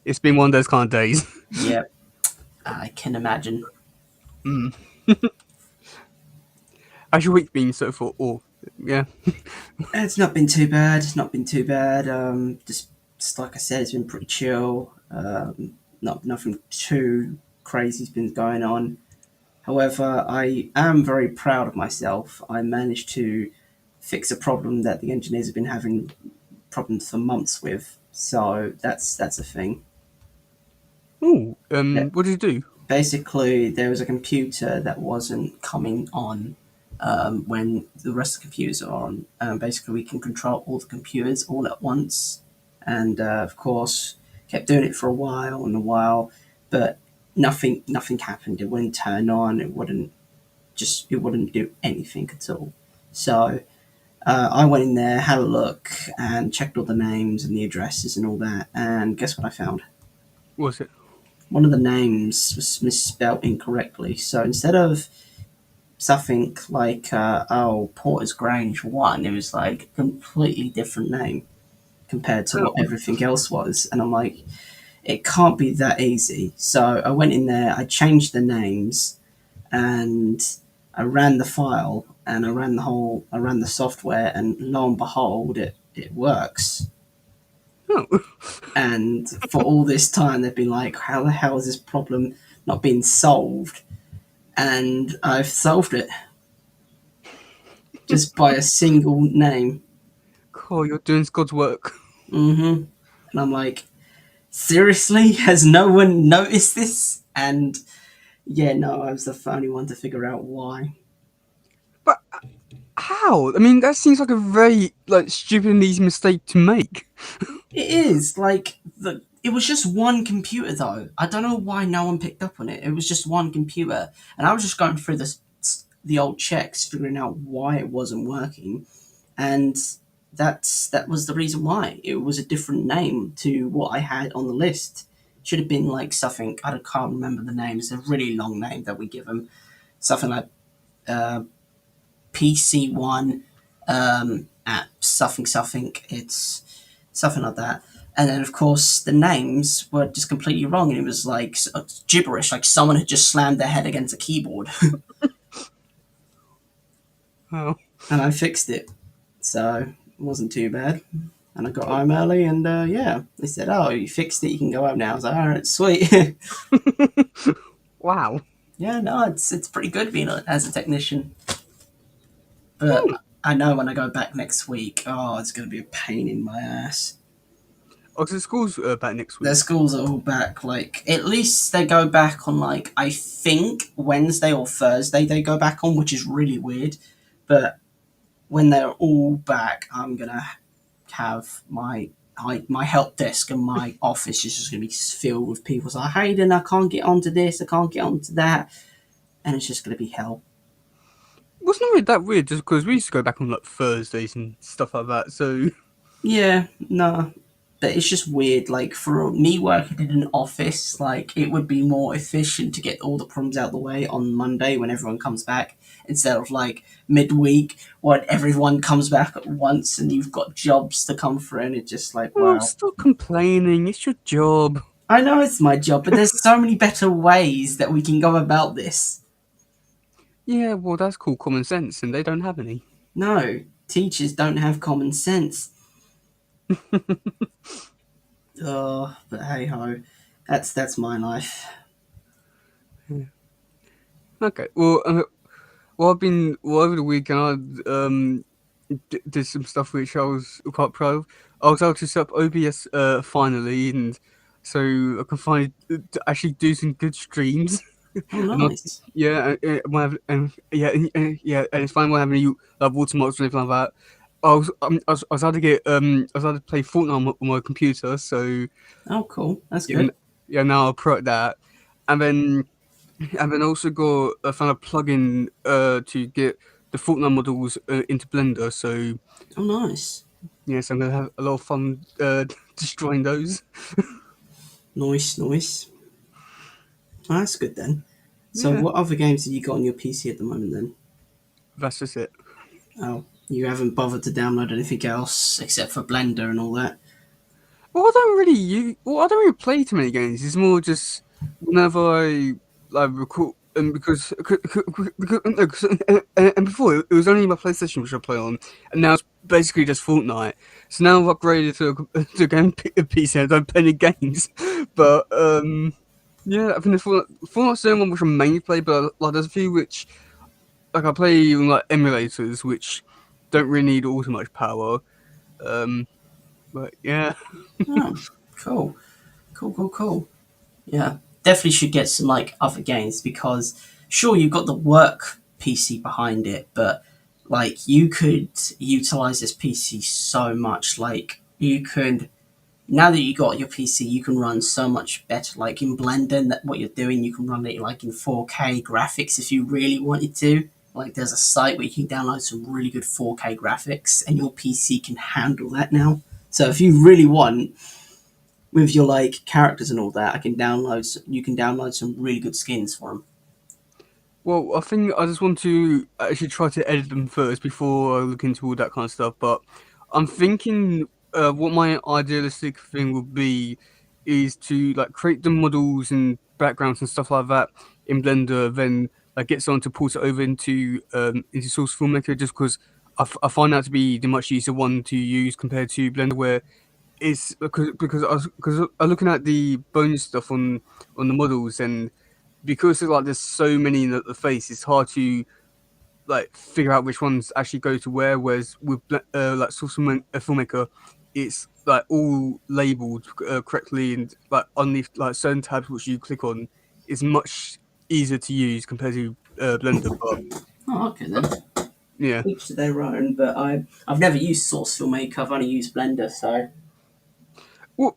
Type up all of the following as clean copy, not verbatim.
It's been one of those kind of days. Yep, I can imagine. Mm. How's your week been so far? Oh, yeah. It's not been too bad. It's not been too bad. Just like I said, it's been pretty chill. Not nothing too crazy's been going on. However, I am very proud of myself. I managed to fix a problem that the engineers have been having problems for months with. So that's a thing. Oh, That what did you do? basically there was a computer that wasn't coming on when the rest of the computers are on. Basically, we can control all the computers all at once, and of course, kept doing it for a while and a while, but nothing happened. It wouldn't turn on. It wouldn't do anything at all. So I went in there, had a look, and checked all the names and the addresses and all that. And guess what I found? What was it? One of the names was misspelled incorrectly. So instead of something like Porter's Grange 1, it was like a completely different name compared to what Oh, everything else was. And I'm like, it can't be that easy. So I went in there, I changed the names, and I ran the file, and I ran the software, and lo and behold, it works. oh. And for all this time, they've been like, how the hell is this problem not being solved? And I've solved it just by a single name. Cool, you're doing God's work. Mm-hmm. And I'm like, seriously? Has no one noticed this? And yeah, no, I was the only one to figure out why. But how? I mean, that seems like a very stupid and easy mistake to make. It is like it was just one computer though. I don't know why no one picked up on it. It was just one computer, and I was just going through the old checks, figuring out why it wasn't working, and that was the reason why. It was a different name to what I had on the list. Should have been like something I can't remember the name. It's a really long name that we give them. Something like uh, PC1 at something something. It's something like that. And then, of course, the names were just completely wrong, and it was like gibberish, like someone had just slammed their head against a keyboard. Oh, And I fixed it, so it wasn't too bad. And I got home early, and yeah, they said, "Oh, you fixed it. You can go home now." I was like, "All right, sweet." wow. Yeah, no, it's pretty good being as a technician, but Hmm. I know when I go back next week, oh, it's going to be a pain in my ass. Oh, so school's back next Their week. schools are all back. Like at least they go back on like I think Wednesday or Thursday they go back on, which is really weird. But when they're all back, I'm gonna have my help desk and my office is just gonna be filled with people. So Hayden, I can't get onto this, I can't get onto that, and it's just gonna be hell. Well, it's not really that weird, just because we used to go back on Thursdays and stuff like that. So, Yeah, no, but it's just weird. Like for me working in an office, like it would be more efficient to get all the problems out the way on Monday when everyone comes back instead of like midweek when everyone comes back at once and you've got jobs to come through and it's just like well, wow. stop complaining. It's your job. I know it's my job, but there's so many better ways that we can go about this. Yeah, well, that's called common sense, and they don't have any. No, teachers don't have common sense. Oh, but hey ho, that's my life. Okay, well, over the weekend, I did some stuff which I was quite proud of. I was able to set up OBS finally, and so I can finally actually do some good streams. Oh, And I, nice. yeah, yeah, yeah, and it's fine when having any watermarks or anything like that. I was able to I was able to play Fortnite on my computer, so Oh, cool. That's yeah, good. yeah, now I'll pro at that, and then also got found a plugin to get the Fortnite models into Blender. So Oh, nice. yes, I'm gonna have a lot of fun destroying those. Nice, nice. Oh, that's good then. So, Yeah, what other games have you got on your PC at the moment then? that's just it. Oh, you haven't bothered to download anything else except for Blender and all that? Well, I don't really use. Well, Well, I don't really play too many games. It's more just whenever I like record, and and before it was only my PlayStation which I play on, and now it's basically just Fortnite. So now I've upgraded to a game PC. And I don't play any games, but yeah, I think Fortnite's the only one which I mainly play. But like, there's a few which like I play on like emulators which don't really need all too much power. Um, but yeah. Oh, cool, cool. Yeah, definitely should get some like other games because sure you've got the work PC behind it, but like you could utilize this PC so much. Like you could now that you got your PC, you can run so much better. Like in Blender, that what you're doing, you can run it like in 4K graphics if you really wanted to. Like there's a site where you can download some really good 4K graphics, and your PC can handle that now. So if you really want, with your like characters and all that, you can download some really good skins for them. Well, I think I just want to actually try to edit them first before I look into all that kind of stuff. But I'm thinking what my idealistic thing would be is to like create the models and backgrounds and stuff like that in Blender, then like get someone to port it over into Source Filmmaker, just because I find that to be the much easier one to use compared to Blender, where it's because I was looking at the bonus stuff on the models and because like there's so many in the face, it's hard to like figure out which ones actually go to where. Whereas with like Source Filmmaker, it's like all labeled correctly and like underneath like certain tabs which you click on is much easier to use compared to Blender. But Oh, okay then. yeah, Each to their own, but I've never used Source Filmmaker. I've only used Blender, so well,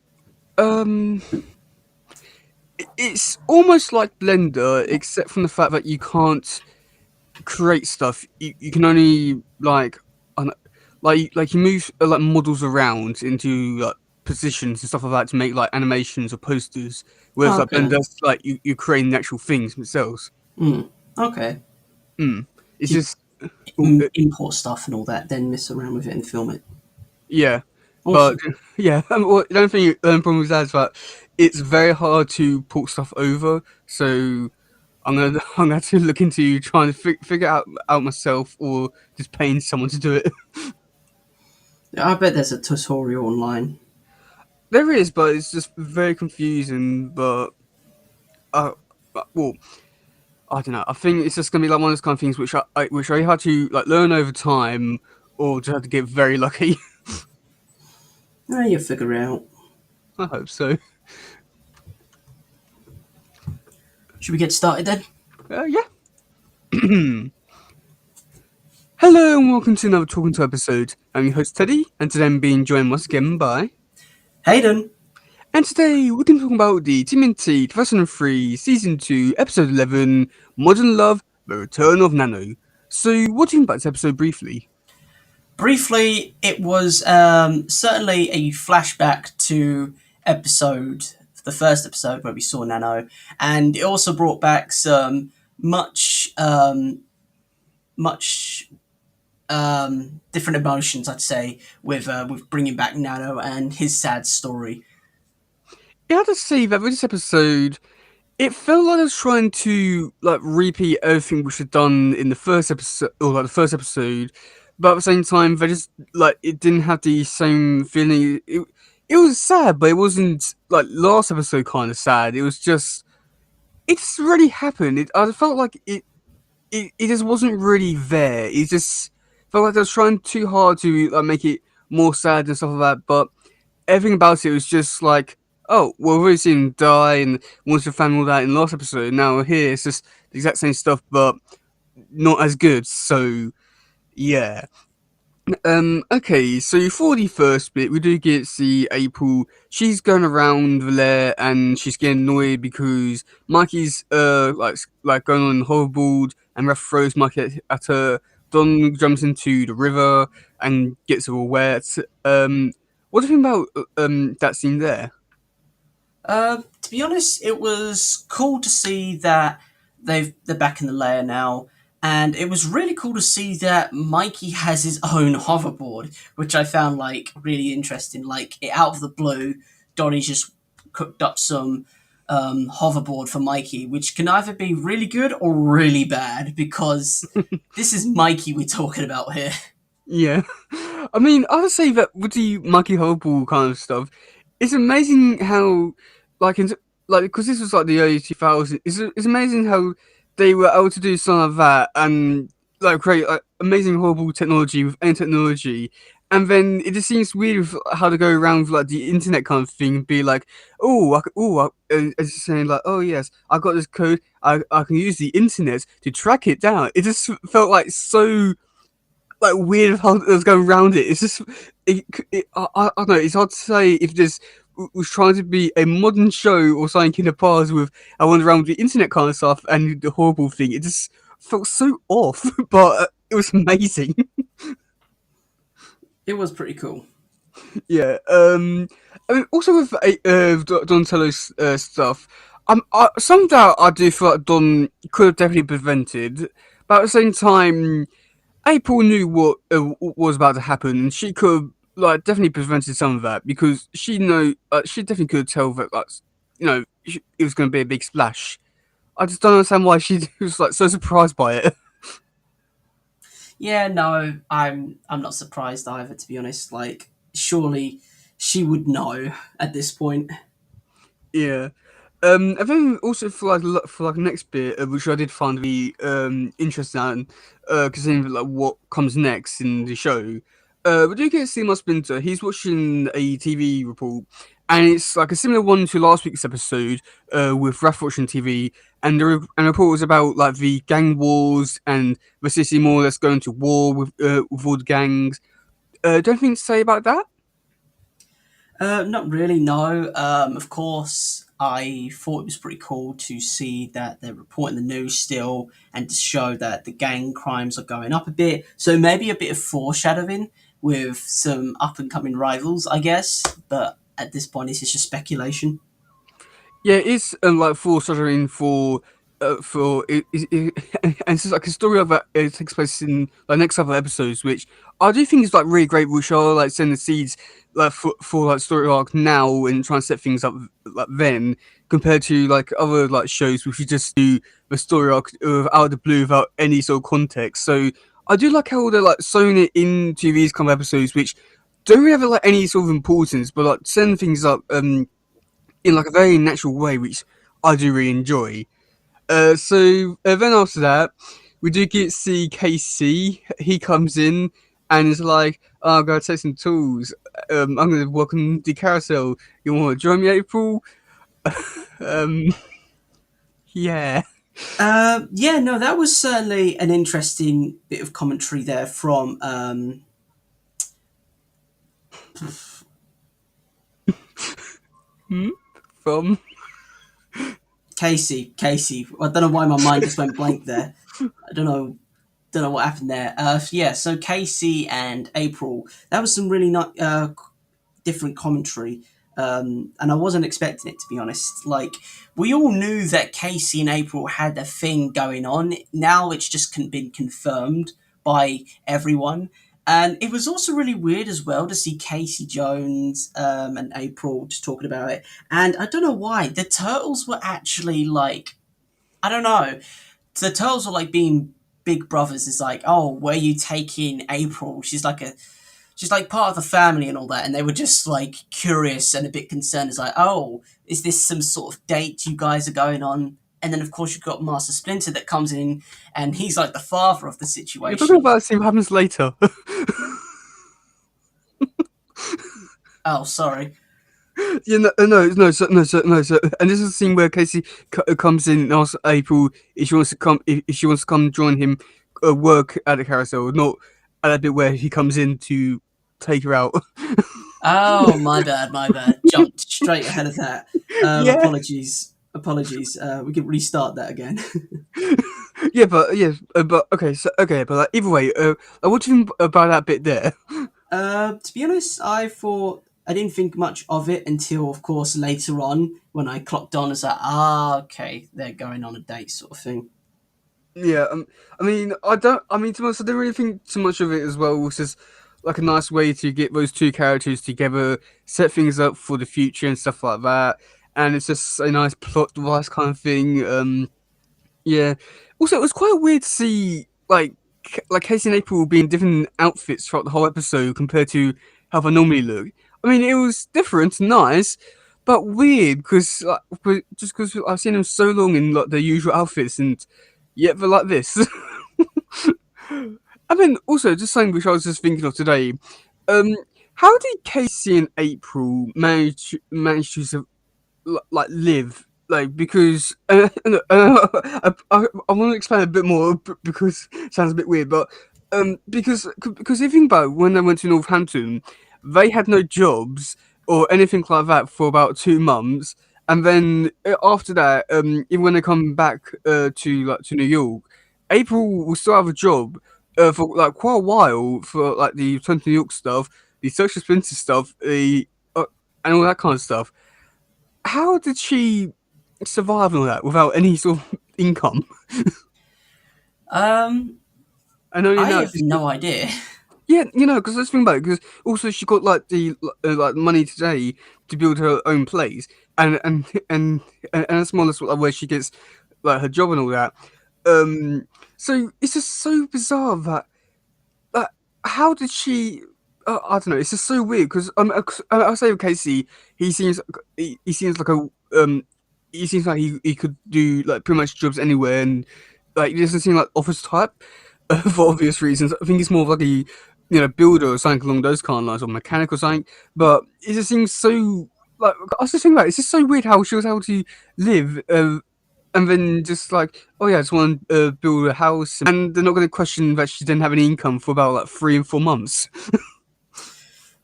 um, it's almost like Blender except from the fact that you can't create stuff. You can only like you move like models around into like positions and stuff like that to make like animations or posters. Whereas oh, like okay Blender, then. like you're creating the actual things themselves. Okay. Mm. It's You just uh, import stuff and all that, then mess around with it and film it. yeah, but Awesome. yeah. Well, the only problem with that is that it's very hard to port stuff over. So I'm gonna have to look into trying to figure out myself or just paying someone to do it. I bet there's a tutorial online. There is, but it's just very confusing. But uh, well, I don't know. I think it's just gonna be like one of those kind of things which I had to like learn over time, or just have to get very lucky. You'll figure it out. I hope so. Should we get started then? Yeah. Hello and welcome to another Talking to episode. I'm your host Teddy, and today I'm being joined once again by. Hayden. And today we're going to talk about the TMNT 2003 Season 2 Episode 11, Modern Love: The Return of Nano. So, what do you think about this episode briefly? Briefly, it was certainly a flashback to the first episode where we saw Nano, and it also brought back some much different emotions, I'd say, with bringing back Nano and his sad story. I have to say that with this episode, it felt like I was trying to like repeat everything which had done in the first episode, or like the first episode, but at the same time, they just like it didn't have the same feeling. It was sad, but it wasn't like last episode kind of sad. It just really happened. I felt like it just wasn't really there. It just felt like I was trying too hard to like make it more sad and stuff like that. But everything about it was just like, oh, well, we've already seen him die and once the family all that in the last episode. Now here it's just the exact same stuff, but not as good. So yeah. Okay, so for the first bit, we do get to see April. She's going around the lair and she's getting annoyed because Mikey's like going on hoverboard and Ref throws Mikey at her. Don jumps into the river and gets her all wet. What do you think about that scene there? To be honest, it was cool to see that they're back in the layer now, and it was really cool to see that Mikey has his own hoverboard, which I found like really interesting. Like out of the blue, Donnie's just cooked up some hoverboard for Mikey, which can either be really good or really bad because this is Mikey we're talking about here. Yeah. I mean, I would say that with the Monkey Hobble kind of stuff, it's amazing how, like, because this was like the early 2000s, it's amazing how they were able to do something like that and, like, create like, amazing, horrible technology with any technology. And then it just seems weird with how to go around with, like, the internet kind of thing, be like, and it's saying, like, oh, yes, I got this code, I can use the internet to track it down. It just felt like so like weird how it was going around it. It's just, I don't know. It's hard to say if this was trying to be a modern show or something in the past with I went around with the internet kind of stuff and the horrible thing. It just felt so off, but it was amazing. It was pretty cool. Yeah. I mean, also with Donatello's stuff, some doubt I do feel like Don could have definitely prevented, but at the same time, April knew what was about to happen, and she could like definitely prevented some of that because she definitely could tell that like it was going to be a big splash. I just don't understand why she was like so surprised by it. Yeah, no, I'm not surprised either. To be honest, like surely she would know at this point. Yeah. And then also for like the next bit, which I did find really interesting, considering like what comes next in the show. We do get to see my Splinter. He's watching a TV report, and it's like a similar one to last week's episode, with Raph watching TV, and the report was about like the gang wars and the city more or less going to war with all the gangs. Do you have anything to say about that? Not really, no. Of course, I thought it was pretty cool to see that they're reporting the news still and to show that the gang crimes are going up a bit. So maybe a bit of foreshadowing with some up and coming rivals, I guess. But at this point, this is just speculation. Yeah, it's like full stuttering for and it's just like a story of that it takes place in the next couple of episodes, which I do think is like really great. Which are like sending the seeds like for like story arc now and trying to set things up like then compared to like other like shows which you just do the story arc out of the blue without any sort of context. So I do like how they're like sewing it into these kind of episodes, which don't really have like any sort of importance, but like send things up in like a very natural way, which I do really enjoy. Then after that, we do get to see KC. He comes in and is like, oh, "I'm gonna take some tools. I'm gonna walk on the carousel. You want to join me, April?" um, yeah, Yeah, no, that was certainly an interesting bit of commentary there from from Casey. Casey, I don't know why my mind just went blank there. I don't know what happened there. Yeah, so Casey and April, that was some really not different commentary. And I wasn't expecting it, to be honest. Like, we all knew that Casey and April had a thing going on. Now it's just been confirmed by everyone. And it was also really weird as well to see Casey Jones and April just talking about it. And I don't know why. The Turtles were actually like, I don't know. The Turtles were like being big brothers. It's like, oh, where are you taking April? She's like part of the family and all that, and they were just like curious and a bit concerned. It's like, oh, is this some sort of date you guys are going on? And then of course you've got Master Splinter that comes in, and he's like the father of the you're talking situation. about the scene that happens later. Oh, sorry. Yeah, and this is the scene where Casey comes in and asks April if she wants to come if she wants to come join him work at the carousel, not at that bit where he comes in to take her out. Oh, my bad, my bad. Jumped straight ahead of that. Yeah, Apologies. We can restart that again. but okay, but like, either way, what do you think about that bit there? To be honest, I didn't think much of it until, of course, later on when I clocked on as like, okay, they're going on a date sort of thing. Yeah, I mean, I don't. I mean, to be honest, I didn't really think too much of it as well. It was just like a nice way to get those two characters together, set things up for the future and stuff like that. and it's just a nice plot device kind of thing. Yeah. Also, it was quite weird to see like Casey and April being different outfits throughout the whole episode compared to how they normally look. I mean, it was different, nice, but weird because just because I've seen them so long in like their usual outfits, and yet they're like this. I mean, also just something which I was just thinking of today. Um, how did Casey and April manage to like live like because I want to explain a bit more because it sounds a bit weird, but because if you think about it, when they went to Northampton, they had no jobs or anything like that for about 2 months, and then after that, even when they come back to New York, April will still have a job for like quite a while for like the Return to New York stuff, the social expenses stuff, the and all that kind of stuff. How did she survive on that without any sort of income? Um, I know you I know. have no idea. Yeah, because let's think about it. Because also she got like the like money today to build her own place, and and that's more or less where she gets like her job and all that. Um, so it's just so bizarre that like how did she? I don't know. It's just so weird because I'll say with Casey, he seems he seems like a he seems like he could do like pretty much jobs anywhere, and like he doesn't seem like office type for obvious reasons. I think he's more of like a builder or something along those kind of lines, or mechanic or something. But it just seems so like I was just thinking about it, it's just so weird how she was able to live. And then just like, oh yeah, I just want to build a house, and they're not going to question that she didn't have any income for about like 3 and 4 months.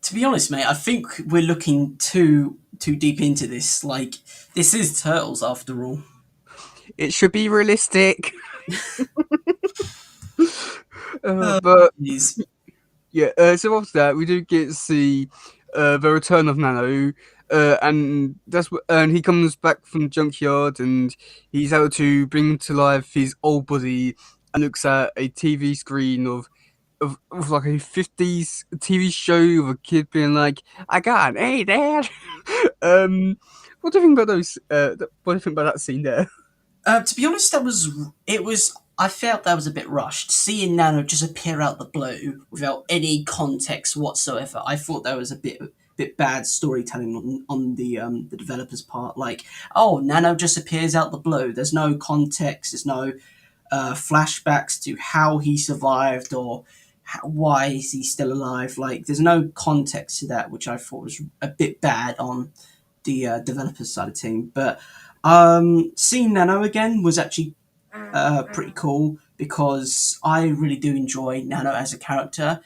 To be honest, mate, I think we're looking too deep into this. Like, this is Turtles after all. It should be realistic. Oh, But jeez. yeah, so after that, we do get to see the return of Nano, and and he comes back from the junkyard, and he's able to bring to life his old body, and looks at a TV screen of like a 50s TV show of a kid being like, "I got an A, Dad." um, what do you think about those? What do you think about that scene there? To be honest, it was. I felt that was a bit rushed. Seeing Nano just appear out the blue without any context whatsoever, I thought that was a bit bad storytelling on the developers' part. Like, oh, Nano just appears out the blue. There's no context. There's no flashbacks to how he survived or why is he still alive. Like, there's no context to that, which I thought was a bit bad on the developers side of thing. But seeing Nano again was actually pretty cool because I really do enjoy Nano as a character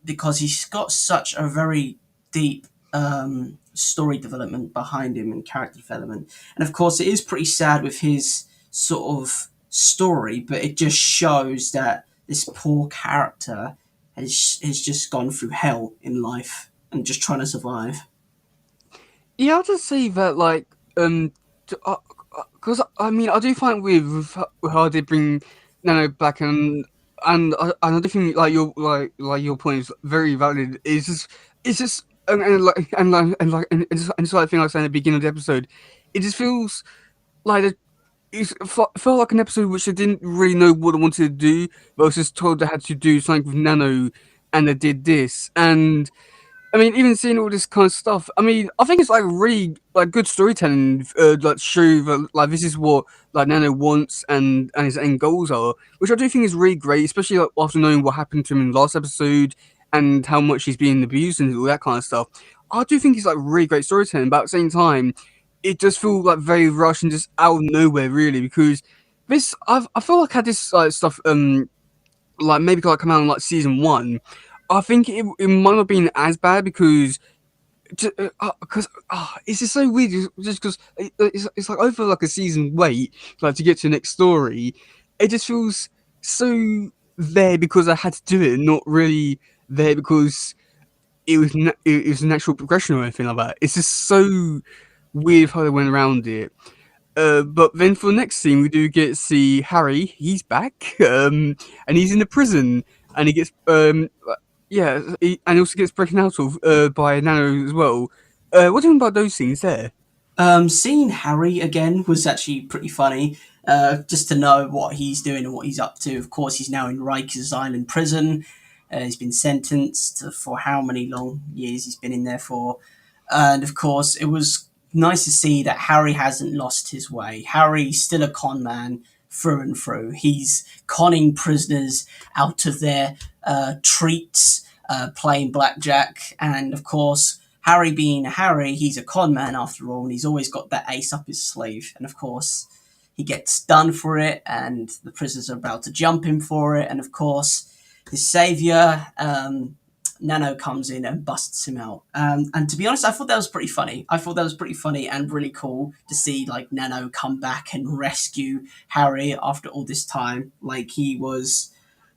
because he's got such a very deep story development behind him and character development. And of course, it is pretty sad with his sort of story, but it just shows that this poor character has just gone through hell in life and just trying to survive. Yeah, I'll just say that because I mean I do find with how they bring Nano back, and I do think like your point is very valid. It's just and just like the thing I was saying at the beginning of the episode, it just feels like felt like an episode which they didn't really know what they wanted to do, but was just told they had to do something with Nano, and they did this. And I mean, even seeing all this kind of stuff, I mean, I think it's like really like good storytelling, like show that like this is what like Nano wants and his end goals are, which I do think is really great, especially like after knowing what happened to him in the last episode and how much he's being abused and all that kind of stuff. I do think it's like really great storytelling, but at the same time, it just feels like very rushed and just out of nowhere, really, because I feel like I had this like stuff like maybe like come out in like season one. I think it might not have been as bad because it's just so weird just because it's like over like a season wait like to get to the next story. It just feels so there because I had to do it, not really there because it was a natural progression or anything like that. It's just so weird how they went around it. But then for the next scene, we do get to see Harry. He's back, and he's in the prison, and he gets yeah, and he also gets broken out of by Nano as well. What do you think about those scenes there? Seeing Harry again was actually pretty funny. Just to know what he's doing and what he's up to. Of course, he's now in Rikers Island prison. He's been sentenced for how many long years he's been in there for. And of course, it was nice to see that Harry hasn't lost his way. Harry's still a con man through and through. He's conning prisoners out of their treats, playing blackjack, and of course, Harry being Harry, he's a con man after all, and he's always got that ace up his sleeve. And of course, he gets done for it, and the prisoners are about to jump him for it. And of course, his savior, Nano, comes in and busts him out. And to be honest, I thought that was pretty funny. I thought that was pretty funny and really cool to see like Nano come back and rescue Harry after all this time, like he was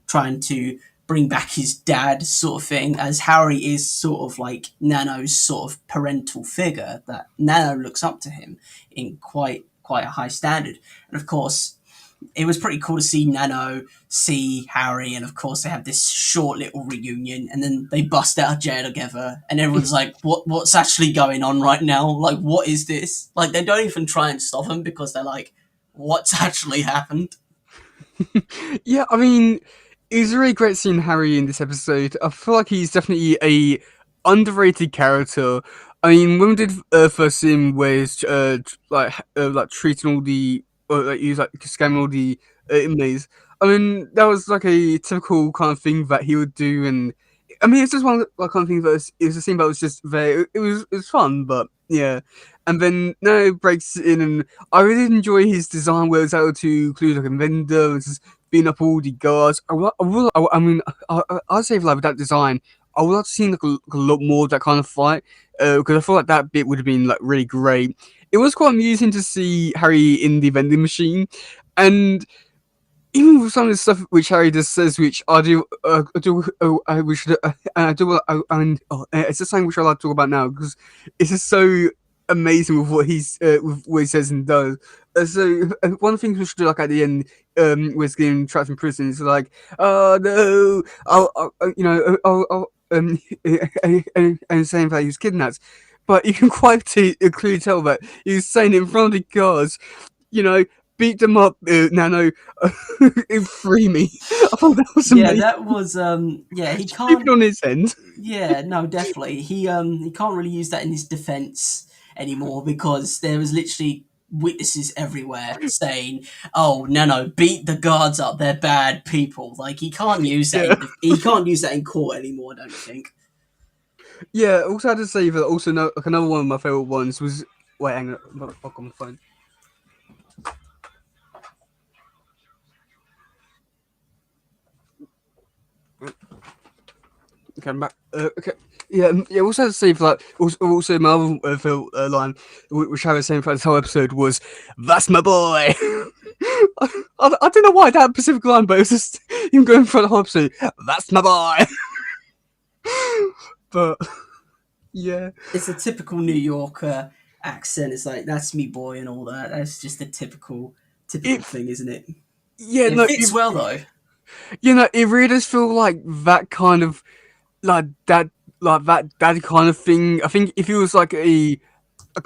trying to bring back his dad sort of thing, as Harry is sort of like Nano's sort of parental figure, that Nano looks up to him in quite a high standard. And of course, it was pretty cool to see Nano see Harry, and of course they have this short little reunion, and then they bust out of jail together, and everyone's like, what's actually going on right now? Like, what is this? Like, they don't even try and stop him because they're like, what's actually happened? Yeah, I mean, it was really great seeing Harry in this episode. I feel like he's definitely a underrated character. I mean, when we did first see him, where he's like treating all the, or like he was like scamming all the inmates. I mean, that was like a typical kind of thing that he would do, and I mean, it's just one like kind of thing that it was a scene that was just very. It was fun, but yeah. And then now it breaks in, and I really enjoy his design where it's able to include like a vendor and just being up all the guards. I mean, I'd say like with that design, I would like to see like a lot more of that kind of fight because I feel like that bit would have been like really great. It was quite amusing to see Harry in the vending machine, and even with some of the stuff which Harry just says, which I do, we should, I do, and it's just something which I like to talk about now because it's just so amazing with what he says and does. One of the things we should do, like at the end, was getting trapped in prison. It's like, oh no, and saying that he was kidnapped, but you can quite clearly tell that he was saying it in front of the guards, you know, beat them up, Nano, free me. I thought that was Yeah, amazing. that was yeah, he Keep it can't. on his end. Yeah, no, definitely. He can't really use that in his defense anymore because there was literally witnesses everywhere saying, "Oh, no, beat the guards up. They're bad people." Like he can't use that Yeah, he can't use that in court anymore. I don't think. yeah. Also, I had to say that also no, like another one of my favorite ones was wait, hang on, motherfucker on the phone. Okay, I'm back. Okay. Yeah, yeah. Also, to say that also my other line, which I was saying throughout this whole episode, was "That's my boy." I don't know why that specific line, but it was just him going through the whole episode. That's my boy. But yeah, It's a typical New Yorker accent. It's like that's me boy and all that. That's just a typical if thing, isn't it? yeah, It no, fits well though. it really does feel like that kind of like that that kind of thing. I think if he was like an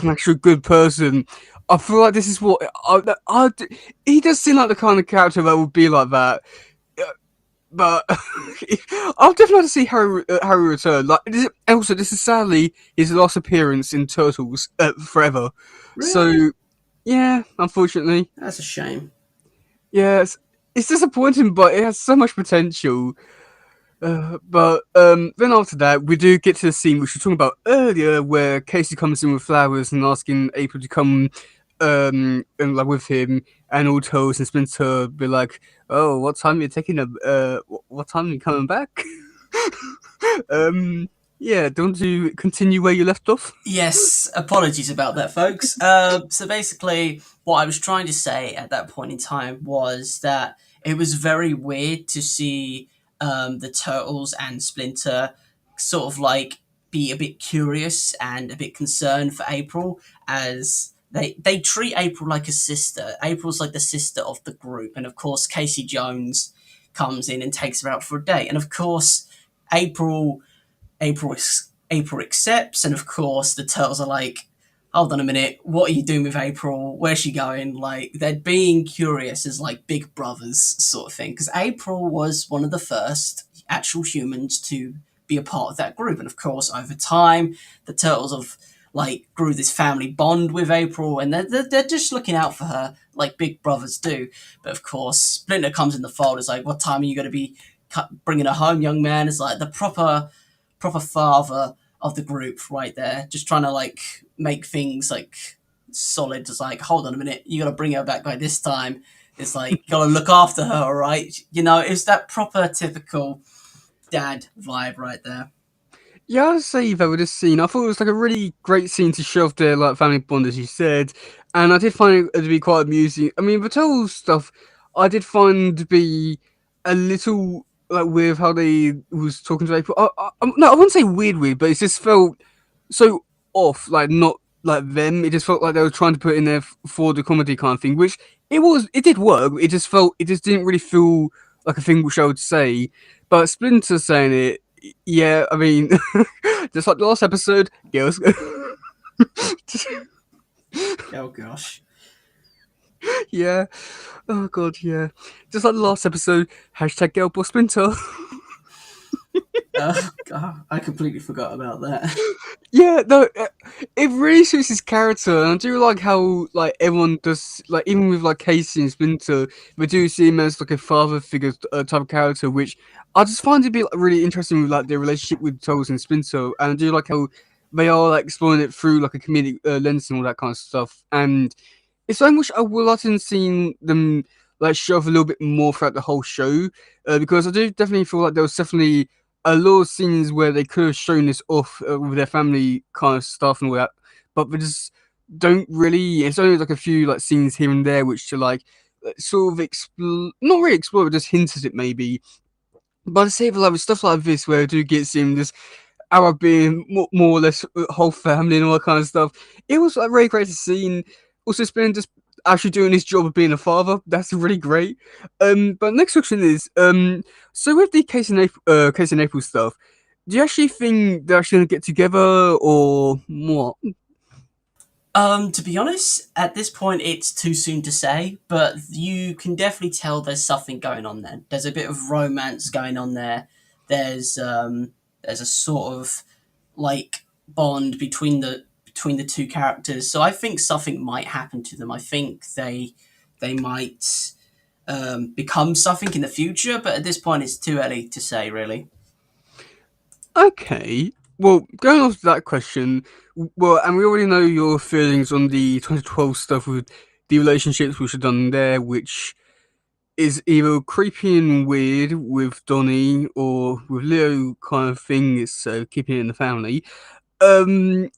actual good person, I feel like this is what he does seem like the kind of character that would be like that. But I'll definitely like to see Harry return. Like, also, this is sadly his last appearance in Turtles forever. Really? So yeah, unfortunately, That's a shame. yeah, it's disappointing, but it has so much potential. But then after that, we do get to the scene which we were talking about earlier, where Casey comes in with flowers and asking April to come and like with him, and all Toes and Splinter be like, "Oh, what time are you taking a? What time are you coming back?" um, yeah, don't you continue where you left off? Yes, apologies about that, folks. So basically, what I was trying to say at that point in time was that it was very weird to see the Turtles and Splinter sort of like be a bit curious and a bit concerned for April, as they treat April like a sister. April's like the sister of the group, and of course, Casey Jones comes in and takes her out for a date, and of course, April April accepts, and of course the turtles are like, hold on a minute, what are you doing with April? Where's she going? Like, they're being curious as like big brothers sort of thing. Because April was one of the first actual humans to be a part of that group. And of course, over time, the turtles have like grew this family bond with April, and they're just looking out for her like big brothers do. But of course, Splinter comes in the fold. It's like, what time are you going to be bringing her home, young man? It's like the proper father of the group right there, just trying to like make things like solid. Just like, hold on a minute, you got to bring her back by this time. It's like, gotta look after her, all right? You know, it's that proper typical dad vibe right there. Yeah, I'd say though with this scene, I thought it was like a really great scene to show off their like family bond, as you said, and I did find it to be quite amusing. I mean, the Turtles stuff, I did find to be a little like weird how they was talking to April. No, I wouldn't say weird, but it just felt so off, like not like them. It just felt like they were trying to put in there for the comedy kind of thing, which it was. It did work. It just didn't really feel like a thing which I would say. But Splinter saying it, yeah, I mean, just like the last episode, girls. Oh gosh. Yeah. Oh god, yeah. Just like the last episode, hashtag girl boss Splinter. God, I completely forgot about that. Yeah, no, it really suits his character, and I do like how like everyone does, like even with like Casey and Splinter, we do see him as like a father figure type of character, which I just find to be like, really interesting with like their relationship with Toes and Splinter, and I do like how they are like exploring it through like a comedic lens and all that kind of stuff, and it's so much I would like to have seen them like show off a little bit more throughout the whole show, because I do definitely feel like there was definitely a lot of scenes where they could have shown this off with their family kind of stuff and all that, but they just don't really. It's only like a few like scenes here and there which are like sort of not really explore, but just hints at it maybe. But I say for like with stuff like this where I do get seen just Arab being more or less whole family and all that kind of stuff. It was like really great to see. And also, Spin just actually doing his job of being a father. That's really great. But next question is, so with the Case in April stuff, do you actually think they're actually gonna get together or what? To be honest, at this point, it's too soon to say, but you can definitely tell there's something going on there. There's a bit of romance going on there. There's a sort of like bond between the two characters. So I think something might happen to them. I think they might become something in the future, but at this point, it's too early to say, really. Okay. Well, going off to that question, well, and we already know your feelings on the 2012 stuff with the relationships which are done there, which is either creepy and weird with Donnie or with Leo kind of thing. It's keeping it in the family. Um,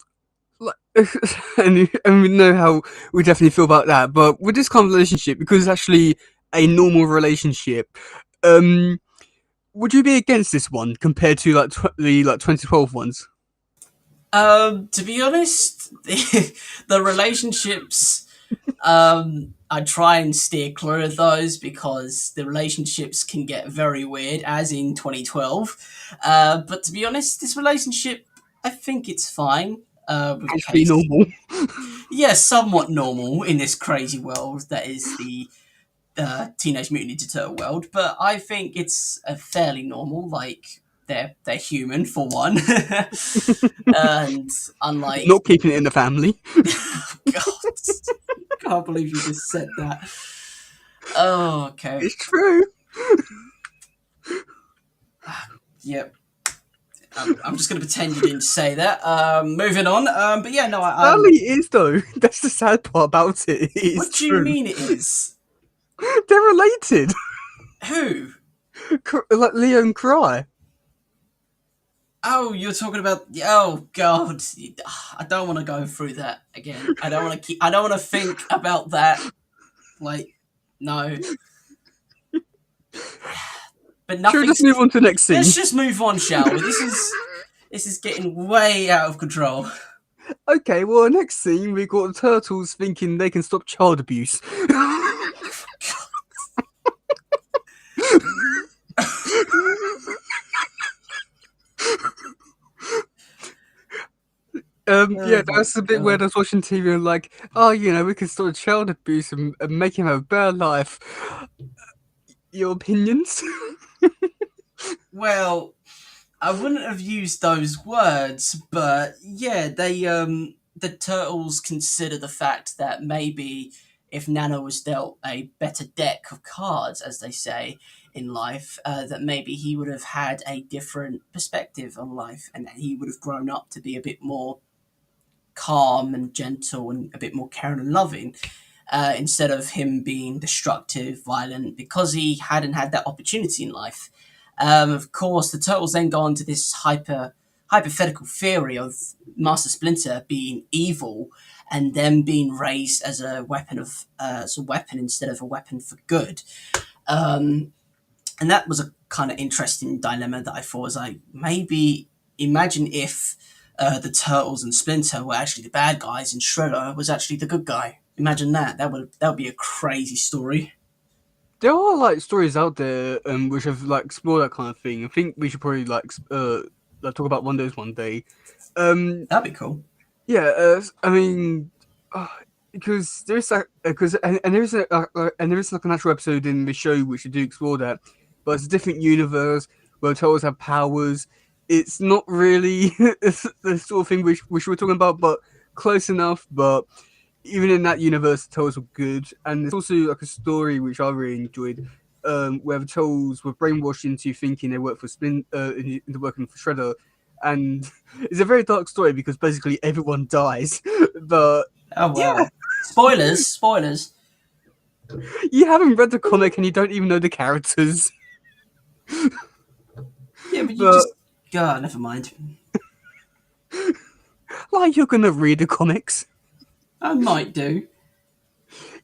like, and we know how we definitely feel about that. But with this kind of relationship, because it's actually a normal relationship, um, would you be against this one compared to like the like 2012 ones? To be honest, the relationships, I try and steer clear of those because the relationships can get very weird, as in 2012. But to be honest, this relationship, I think it's fine. With Actually, Casey, normal. yeah, somewhat normal in this crazy world that is the Teenage Mutant Ninja Turtle world. But I think it's a fairly normal. Like they're human for one, and unlike Not keeping it in the family. God, can't believe you just said that. Oh, okay. It's true. Yep. I'm just going to pretend you didn't say that. Moving on. But yeah, no, Sadly, it is though. That's the sad part about it. It is what do you true. mean it is? They're related. Who? Like Leo and Cry. Oh, you're talking about. Oh God, I don't want to go through that again. I don't want to keep. I don't want to think about that. Like, no. But Should we nothing's. just move on to the next scene? Let's just move on, shall we? This is getting way out of control. Okay, well, the next scene, we got the turtles thinking they can stop child abuse. Yeah, Oh my that's the bit where I god. was watching TV and like, oh, we can stop child abuse and make him have a better life. Your opinions? Well, I wouldn't have used those words, but yeah, the turtles consider the fact that maybe if Nano was dealt a better deck of cards, as they say in life, that maybe he would have had a different perspective on life, and that he would have grown up to be a bit more calm and gentle and a bit more caring and loving. Instead of him being destructive, violent, because he hadn't had that opportunity in life. Of course, the turtles then go on to this hypothetical theory of Master Splinter being evil and them being raised as a weapon instead of a weapon for good. Um, and that was a kind of interesting dilemma that I thought was like, maybe imagine if the Turtles and Splinter were actually the bad guys and Shredder was actually the good guy. Imagine that. That would be a crazy story. There are like stories out there which have like explored that kind of thing. I think we should probably like talk about one of those one day. Um, That'd be cool. yeah, I mean, uh, because there's like because and there is and there is like an actual episode in the show which do explore that, but it's a different universe where turtles have powers. It's not really the sort of thing which we're talking about, but close enough. But even in that universe, the Trolls were good, and there's also like a story which I really enjoyed, where the Trolls were brainwashed into thinking they worked for into working for Shredder, and it's a very dark story because basically everyone dies. But Oh yeah, wow. Spoilers, spoilers. you haven't read the comic and you don't even know the characters. Yeah, but you But just God, never mind. like you're gonna read the comics. I might do.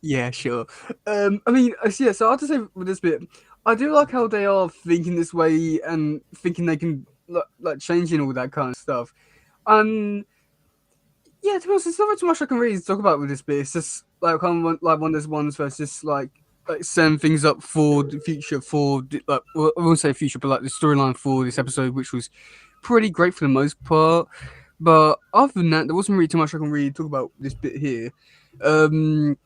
Yeah, sure. I mean, yeah. So I have to say with this bit, I do like how they are thinking this way and thinking they can like changing all that kind of stuff. And yeah, to be honest, there's not too much I can really talk about with this bit. It's just like kind of like one of those ones where it's just like setting things up for the future like well, I won't say future, but like the storyline for this episode, which was pretty great for the most part. But other than that, there wasn't really too much I can really talk about this bit here. Um,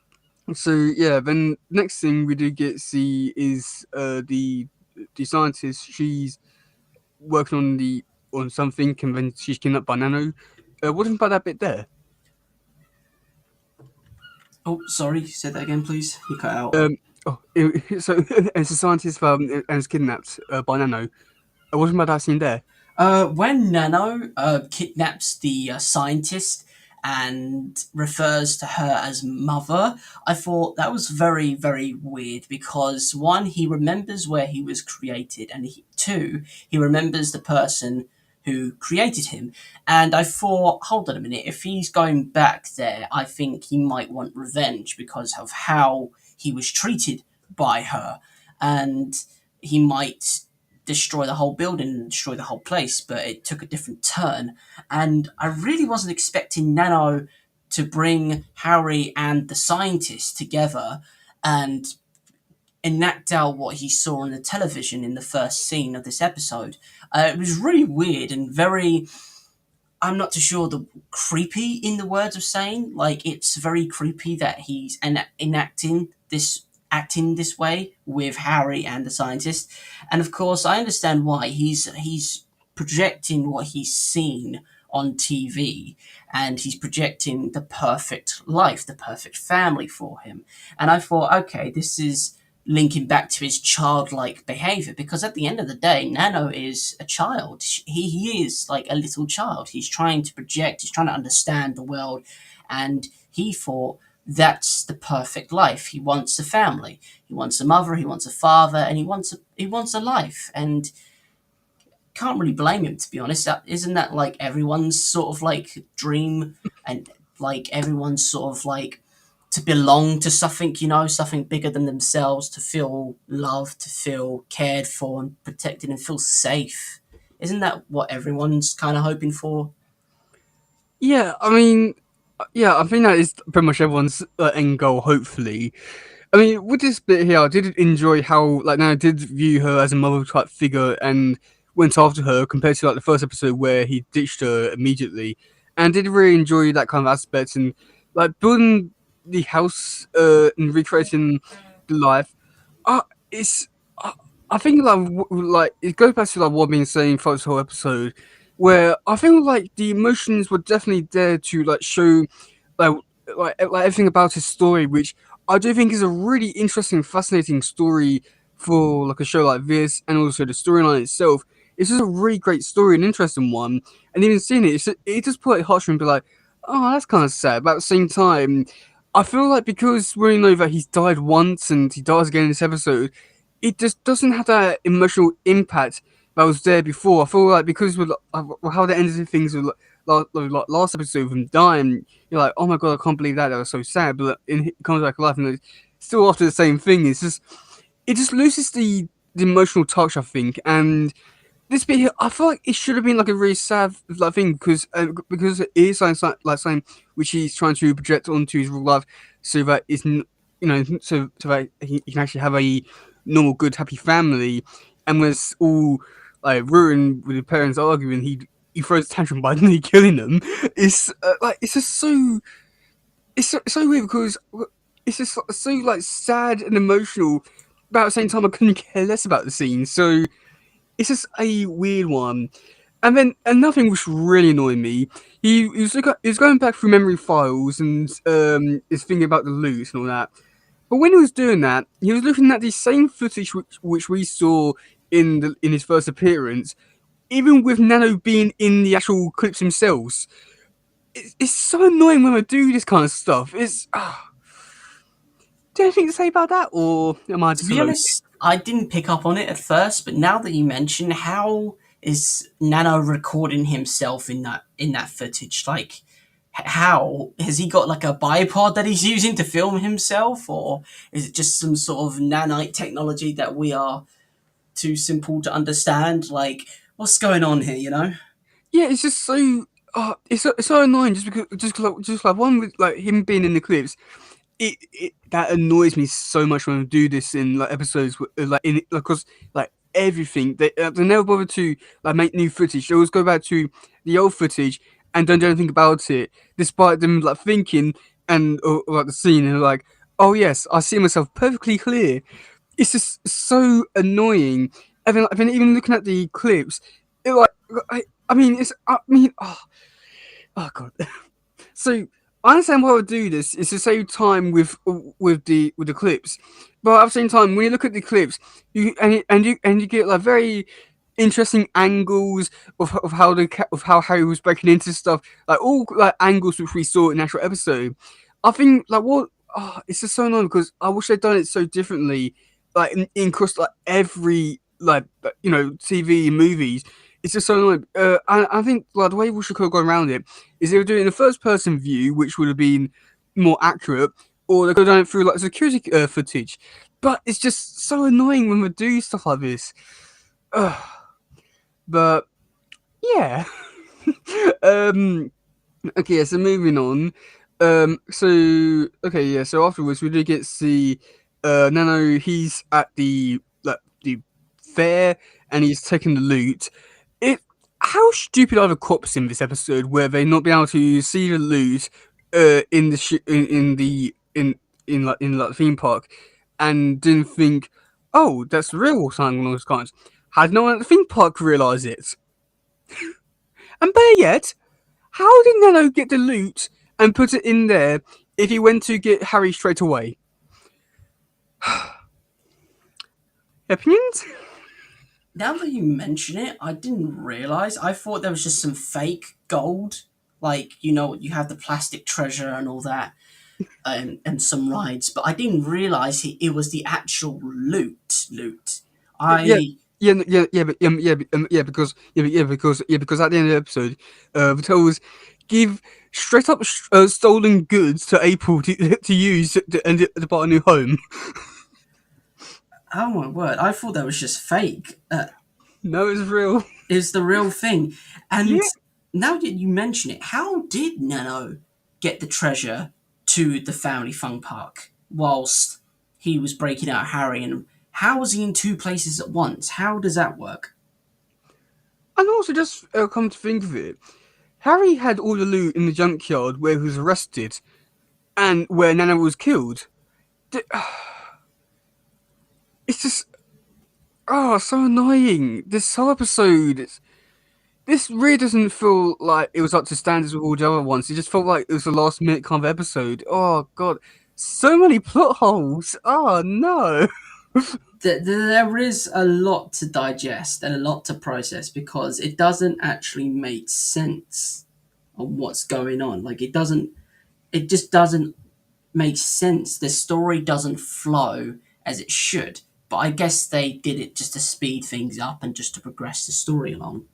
so yeah, then next thing we do get to see is the scientist. She's working on something, and then she's kidnapped by Nano. What do you think about that bit there? Oh, sorry. Say that again, please. You cut out. So it's a scientist and is kidnapped by Nano. What do you think about that scene there? When Nano kidnaps the scientist and refers to her as mother, I thought that was very, very weird because one, he remembers where he was created, and two, he remembers the person who created him. And I thought, hold on a minute, if he's going back there, I think he might want revenge because of how he was treated by her. And he might destroy the whole building and destroy the whole place, but it took a different turn. And I really wasn't expecting Nano to bring Harry and the scientist together and enact out what he saw on the television in the first scene of this episode. It was really weird and very, I'm not too sure the creepy in the words of saying. Like, it's very creepy that he's enacting this acting this way with Harry and the scientist. And of course, I understand why. He's projecting what he's seen on TV, and he's projecting the perfect life, the perfect family for him. And I thought, okay, this is linking back to his childlike behavior because at the end of the day, Nano is a child. He is like a little child. He's trying to project, he's trying to understand the world, and he thought that's the perfect life. He wants a family, he wants a mother, he wants a father, and he wants a life. And can't really blame him, to be honest. Isn't that like everyone's sort of like dream, and like everyone's sort of like to belong to something, something bigger than themselves, to feel loved, to feel cared for and protected and feel safe. Isn't that what everyone's kind of hoping for? Yeah, I mean, yeah, I think that is pretty much everyone's end goal. Hopefully, I mean, with this bit here, I did enjoy how like now I did view her as a mother type figure and went after her compared to like the first episode where he ditched her immediately. and I did really enjoy that kind of aspect and like building the house and recreating the life. It's uh, I think like it goes back to like what I've been saying for this whole episode, where I think like the emotions were definitely there to like show like like everything about his story, which I do think is a really interesting, fascinating story for like a show like this, and also the storyline itself. It's just a really great story, an interesting one, and even seeing it, it just put it harsh and be like, oh, that's kind of sad. But at the same time, I feel like because we know that he's died once and he dies again in this episode, it just doesn't have that emotional impact that was there before. I feel like because with how they ended things with like last episode of him dying, you're like, oh my god, I can't believe that. That was so sad. But it comes back to life and it's still after the same thing. It's just it just loses the emotional touch, I think, and this bit here, I feel like it should have been like a really sad like thing because it is like something which he's trying to project onto his real life, so that so that he can actually have a normal, good, happy family, and when it's all like ruined with the parents arguing, he throws a tantrum by nearly killing them. It's like it's just so weird because it's just so like sad and emotional, but at the same time I couldn't care less about the scene. So it's just a weird one. And then another thing which really annoyed me, he was going back through memory files and is thinking about the loot and all that. But when he was doing that, he was looking at the same footage which we saw in his first appearance, even with Nano being in the actual clips themselves. It's so annoying when I do this kind of stuff. Do you have anything to say about that, or am I To just be alone? honest, I didn't pick up on it at first, but now that you mention, how is Nano recording himself in that footage? Like, how has he got like a bipod that he's using to film himself, or is it just some sort of nanite technology that we are too simple to understand? Like, what's going on here? You know? Yeah, it's just so. It's so annoying just like one with like him being in the clips. It that annoys me so much when I do this in like episodes like in because like everything they never bother to like make new footage. They always go back to the old footage and don't do anything about it, despite them like thinking and or, like the scene and like, oh yes, I see myself perfectly clear. It's just so annoying. And then even looking at the clips, it like I mean it's I mean oh god. So I understand why I would do this is to save time with the clips, but at the same time, when you look at the clips, you get like very interesting angles of how of how Harry was breaking into stuff, like all like angles which we saw in the actual episode. I think like what it's just so annoying because I wish they'd done it so differently, like in across like every like TV and movies. It's just so annoying. I think like the way we should have gone around it is they were doing a first person view, which would have been more accurate, or they could have done it through like security footage. But it's just so annoying when we do stuff like this. Ugh. But yeah. um. Okay. Yeah, so moving on. So okay. Yeah. So afterwards, we do get to see Nano. He's at the fair and he's taking the loot. It How stupid are the cops in this episode where they not be able to see the loot in the in like the theme park and didn't think, oh, that's real or something along those kinds. Had no one at the theme park realise it? And better yet, how did Nano get the loot and put it in there if he went to get Harry straight away? Opinions? Now that you mention it, I didn't realize. I thought there was just some fake gold, like you have the plastic treasure and all that, and some rides, but I didn't realize it was the actual loot. Loot. Yeah, I because at the end of the episode, the tellers give straight up stolen goods to April to use to buy a new home. Oh my word! I thought that was just fake. No, it's real. Is the real thing. And Yeah, now that you mention it, how did Nano get the treasure to the family fun park whilst he was breaking out Harry? And how was he in two places at once? How does that work? and also just come to think of it, Harry had all the loot in the junkyard where he was arrested and where Nana was killed. It's just so annoying. This whole episode, this really doesn't feel like it was up to standards with all the other ones. It just felt like it was a last minute kind of episode. Oh god, so many plot holes. Oh no. There is a lot to digest and a lot to process because it doesn't actually make sense on what's going on. Like it just doesn't make sense. The story doesn't flow as it should. But I guess they did it just to speed things up and just to progress the story along.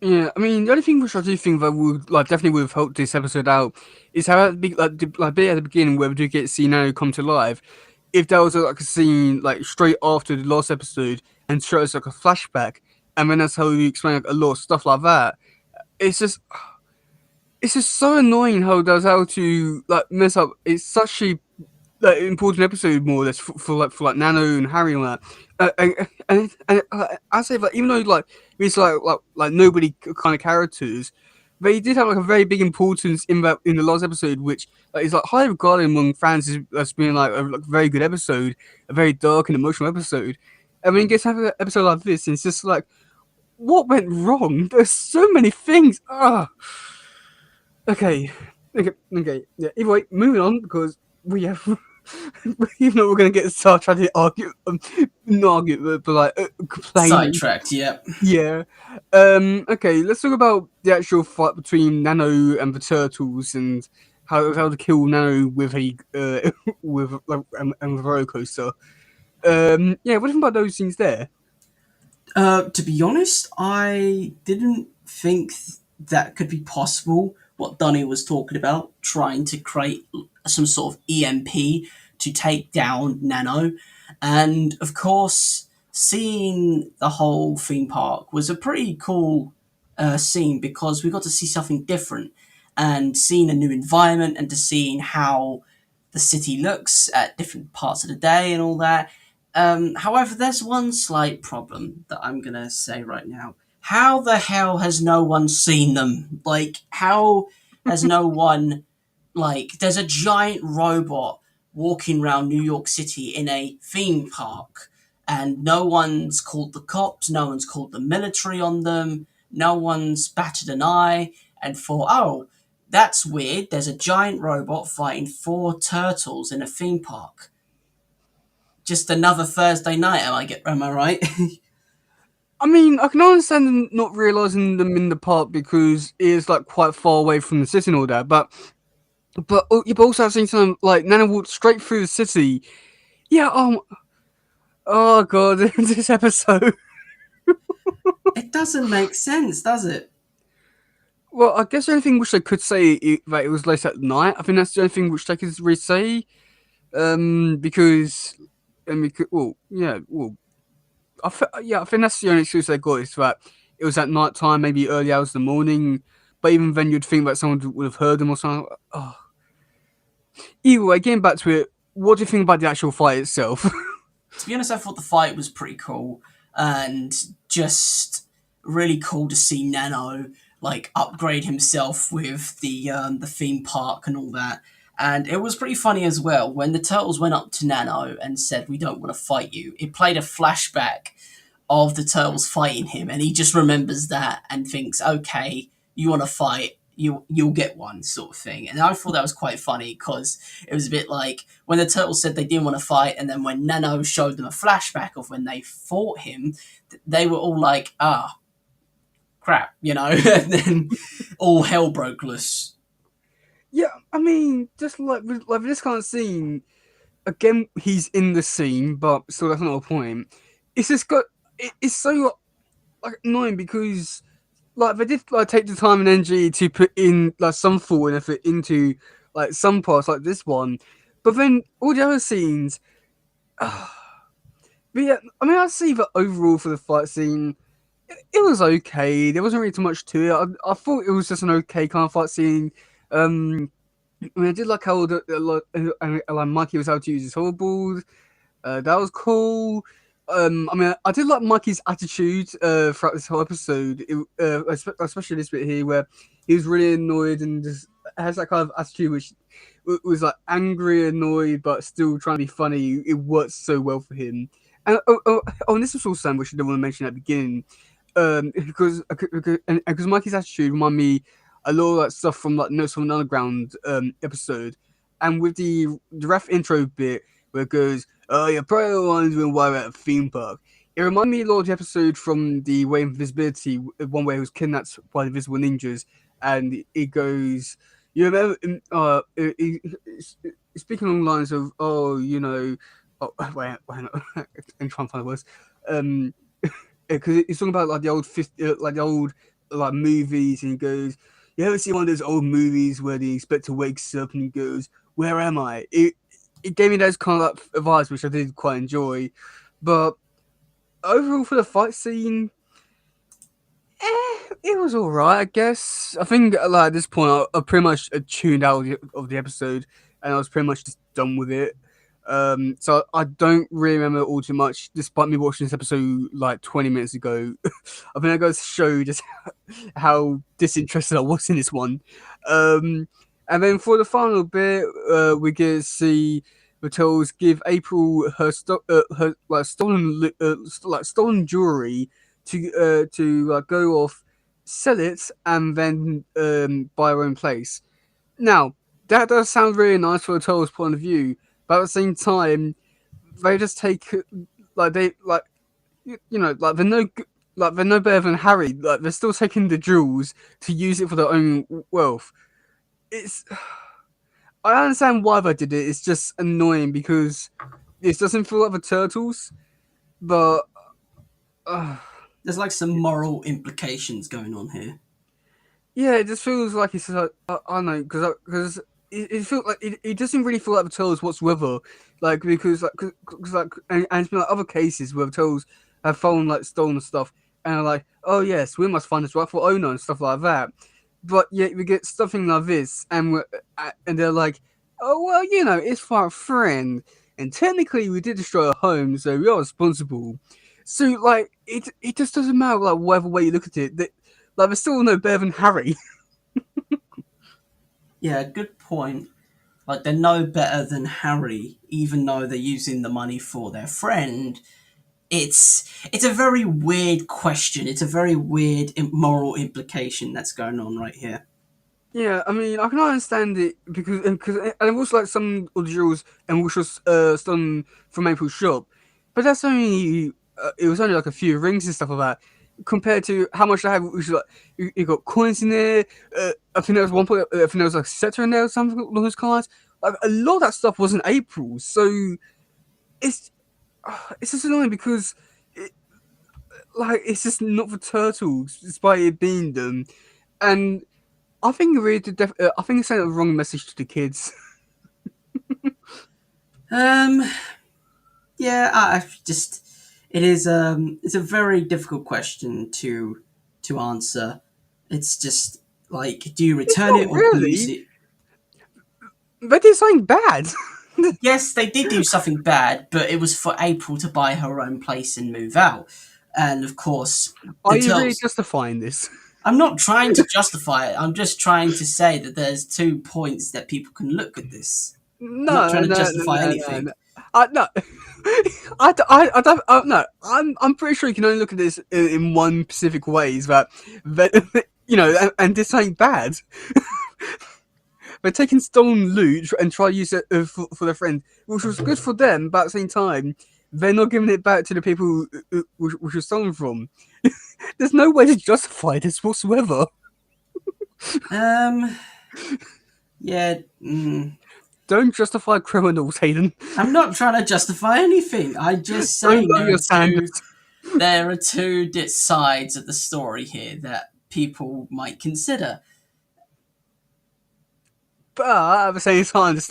Yeah, I mean, the only thing which I do think that would definitely would have helped this episode out is how at the bit at the beginning where we do get to see Nano come to life. If there was like a scene like straight after the last episode and show us like a flashback, and then that's how you explain like, a lot of stuff like that. It's just it's just so annoying how it does how to like mess up. It's such a like important episode more or less for Nano and Harry and that. I say that even though like it's like nobody kind of characters, they did have like a very big importance in the last episode, which is like highly regarded among fans as being like a very good episode, a very dark and emotional episode. And when you get to have an episode like this, and it's just like, what went wrong? There's so many things. Okay, okay. Yeah. Either way, moving on because we have. Even though we're gonna get started trying to argue, not argue, but like complaining. Sidetracked, yep. Yeah. Okay, let's talk about the actual fight between Nano and the turtles and how to kill Nano with a with like and the roller coaster. Yeah, what do you think about those scenes there? To be honest, I didn't think that could be possible. What Donny was talking about, trying to create some sort of EMP to take down Nano. And of course, seeing the whole theme park was a pretty cool scene because we got to see something different and seeing a new environment and to seeing how the city looks at different parts of the day and all that. However, there's one slight problem that I'm gonna say right now. How the hell has no one seen them? Like, how has no one, like, there's a giant robot walking around New York City in a theme park, and no one's called the cops, no one's called the military on them, no one's batted an eye, and thought, oh, that's weird, there's a giant robot fighting four turtles in a theme park. Just another Thursday night, am I right? I mean, I can understand them not realizing them in the park because it is like quite far away from the city and all that, but you've also seen some like Nana walked straight through the city. Yeah. Oh god, this episode. It doesn't make sense, does it? Well, I guess the only thing which they could say that it was late at night. I think that's the only thing which they could really say. Because well, yeah, well, I think that's the only excuse they got is that it was at night time, maybe early hours of the morning. But even then, you'd think that someone would have heard them or something. Oh. Either way, getting back to it, what do you think about the actual fight itself? To be honest, I thought the fight was pretty cool and just really cool to see Nano like upgrade himself with the theme park and all that. And it was pretty funny as well when the turtles went up to Nano and said, "We don't want to fight you." It played a flashback of the turtles fighting him, and he just remembers that and thinks, "Okay, you want to fight? You'll get one," sort of thing. And I thought that was quite funny because it was a bit like when the turtles said they didn't want to fight, and then when Nano showed them a flashback of when they fought him, they were all like, "Ah, crap," and then all hell broke loose. Yeah, I mean, just like this kind of scene, again, he's in the scene, but still, that's not the point. It's just it's so like annoying because like they did like take the time and energy to put in like some thought and effort into like some parts like this one, but then all the other scenes. But yeah, I mean, I see that overall for the fight scene, it was okay. There wasn't really too much to it. I thought it was just an okay kind of fight scene. I mean, I did like how like Mikey was able to use his hoverboard. That was cool. I mean, I did like Mikey's attitude throughout this whole episode, especially this bit here where he was really annoyed and just has that kind of attitude which was like angry, annoyed, but still trying to be funny. It worked so well for him. And and this was also something which I didn't want to mention at the beginning, because Mikey's attitude reminded me a lot of that stuff from like Notes from an Underground episode, and with the ref intro bit where it goes, "Oh, you're probably wondering why we're at a theme park." It reminded me a lot of the episode from the Way of Invisibility, one where he was kidnapped by the Invisible Ninjas, and it goes, "You remember?" Speaking along the lines of, "Oh, you know." Oh, wait, hang on. I'm trying to find the words. Um, because he's talking about like the old like the old like movies, and he goes, "You ever see one of those old movies where the inspector wakes up and he goes, 'Where am I?'" It gave me those kind of like vibes, which I did quite enjoy. But overall, for the fight scene, it was all right, I guess. I think like at this point, I pretty much tuned out of the episode, and I was pretty much just done with it. So I don't really remember all too much, despite me watching this episode like 20 minutes ago. I think I got to show just how disinterested I was in this one. And then for the final bit, we get to see the Turtles give April her like stolen jewelry to go off, sell it, and then buy her own place. Now that does sound really nice for the Turtles' point of view, but at the same time, they just take like they like you know like they're no better than Harry. Like they're still taking the jewels to use it for their own wealth. It's I understand why they did it. It's just annoying because it doesn't feel like the Turtles, but. Uh, There's like some moral implications going on here. Yeah, it just feels like it's like I don't know because it feels like it doesn't really feel like the Turtles whatsoever. Like because like cause, like and it's been like other cases where the Turtles have found like stolen stuff and are like, oh yes, we must find this rightful owner and stuff like that. But yet we get something like this and they're like, oh well, you know, it's for our friend, and technically we did destroy our home, so we are responsible. So like it just doesn't matter like whatever way you look at it. Like, they're still no better than Harry. Yeah, good point. Like they're no better than Harry, even though they're using the money for their friend. It's a very weird question. It's a very weird moral implication that's going on right here. Yeah, I mean, I can understand it because and also like some of the jewels and which was stolen from April's shop, but that's only it was only like a few rings and stuff like that compared to how much I have. Which is like you got coins in there. I think there was one point. I think there was like a scepter in there or something along those lines. Like a lot of that stuff wasn't April's, so it's it's just annoying because it, like it's just not the turtles, despite it being them, and I think it really I think it sent a wrong message to the kids. Um, yeah, I just it's a very difficult question to answer. It's just like, do you It's return not it or lose really. it? They did something bad. Yes, they did do something bad, but it was for April to buy her own place and move out. And of course, Are the you really Turtles. justifying this? I'm not trying to justify it. I'm just trying to say that there's 2 points that people can look at this. I'm not No, trying to no, no, justify no, no. anything. No. No. I don't. No, I'm pretty sure you can only look at this in one specific way. Is that you know, and this ain't bad. They're taking stolen loot and try to use it for their friend, which was good for them, but at the same time, they're not giving it back to the people which was stolen from. There's no way to justify this whatsoever. Um, yeah, Don't justify criminals, Hayden. I'm not trying to justify anything. I'm just Don't saying lower your standards. there are two sides of the story here that people might consider. But at the same time, it's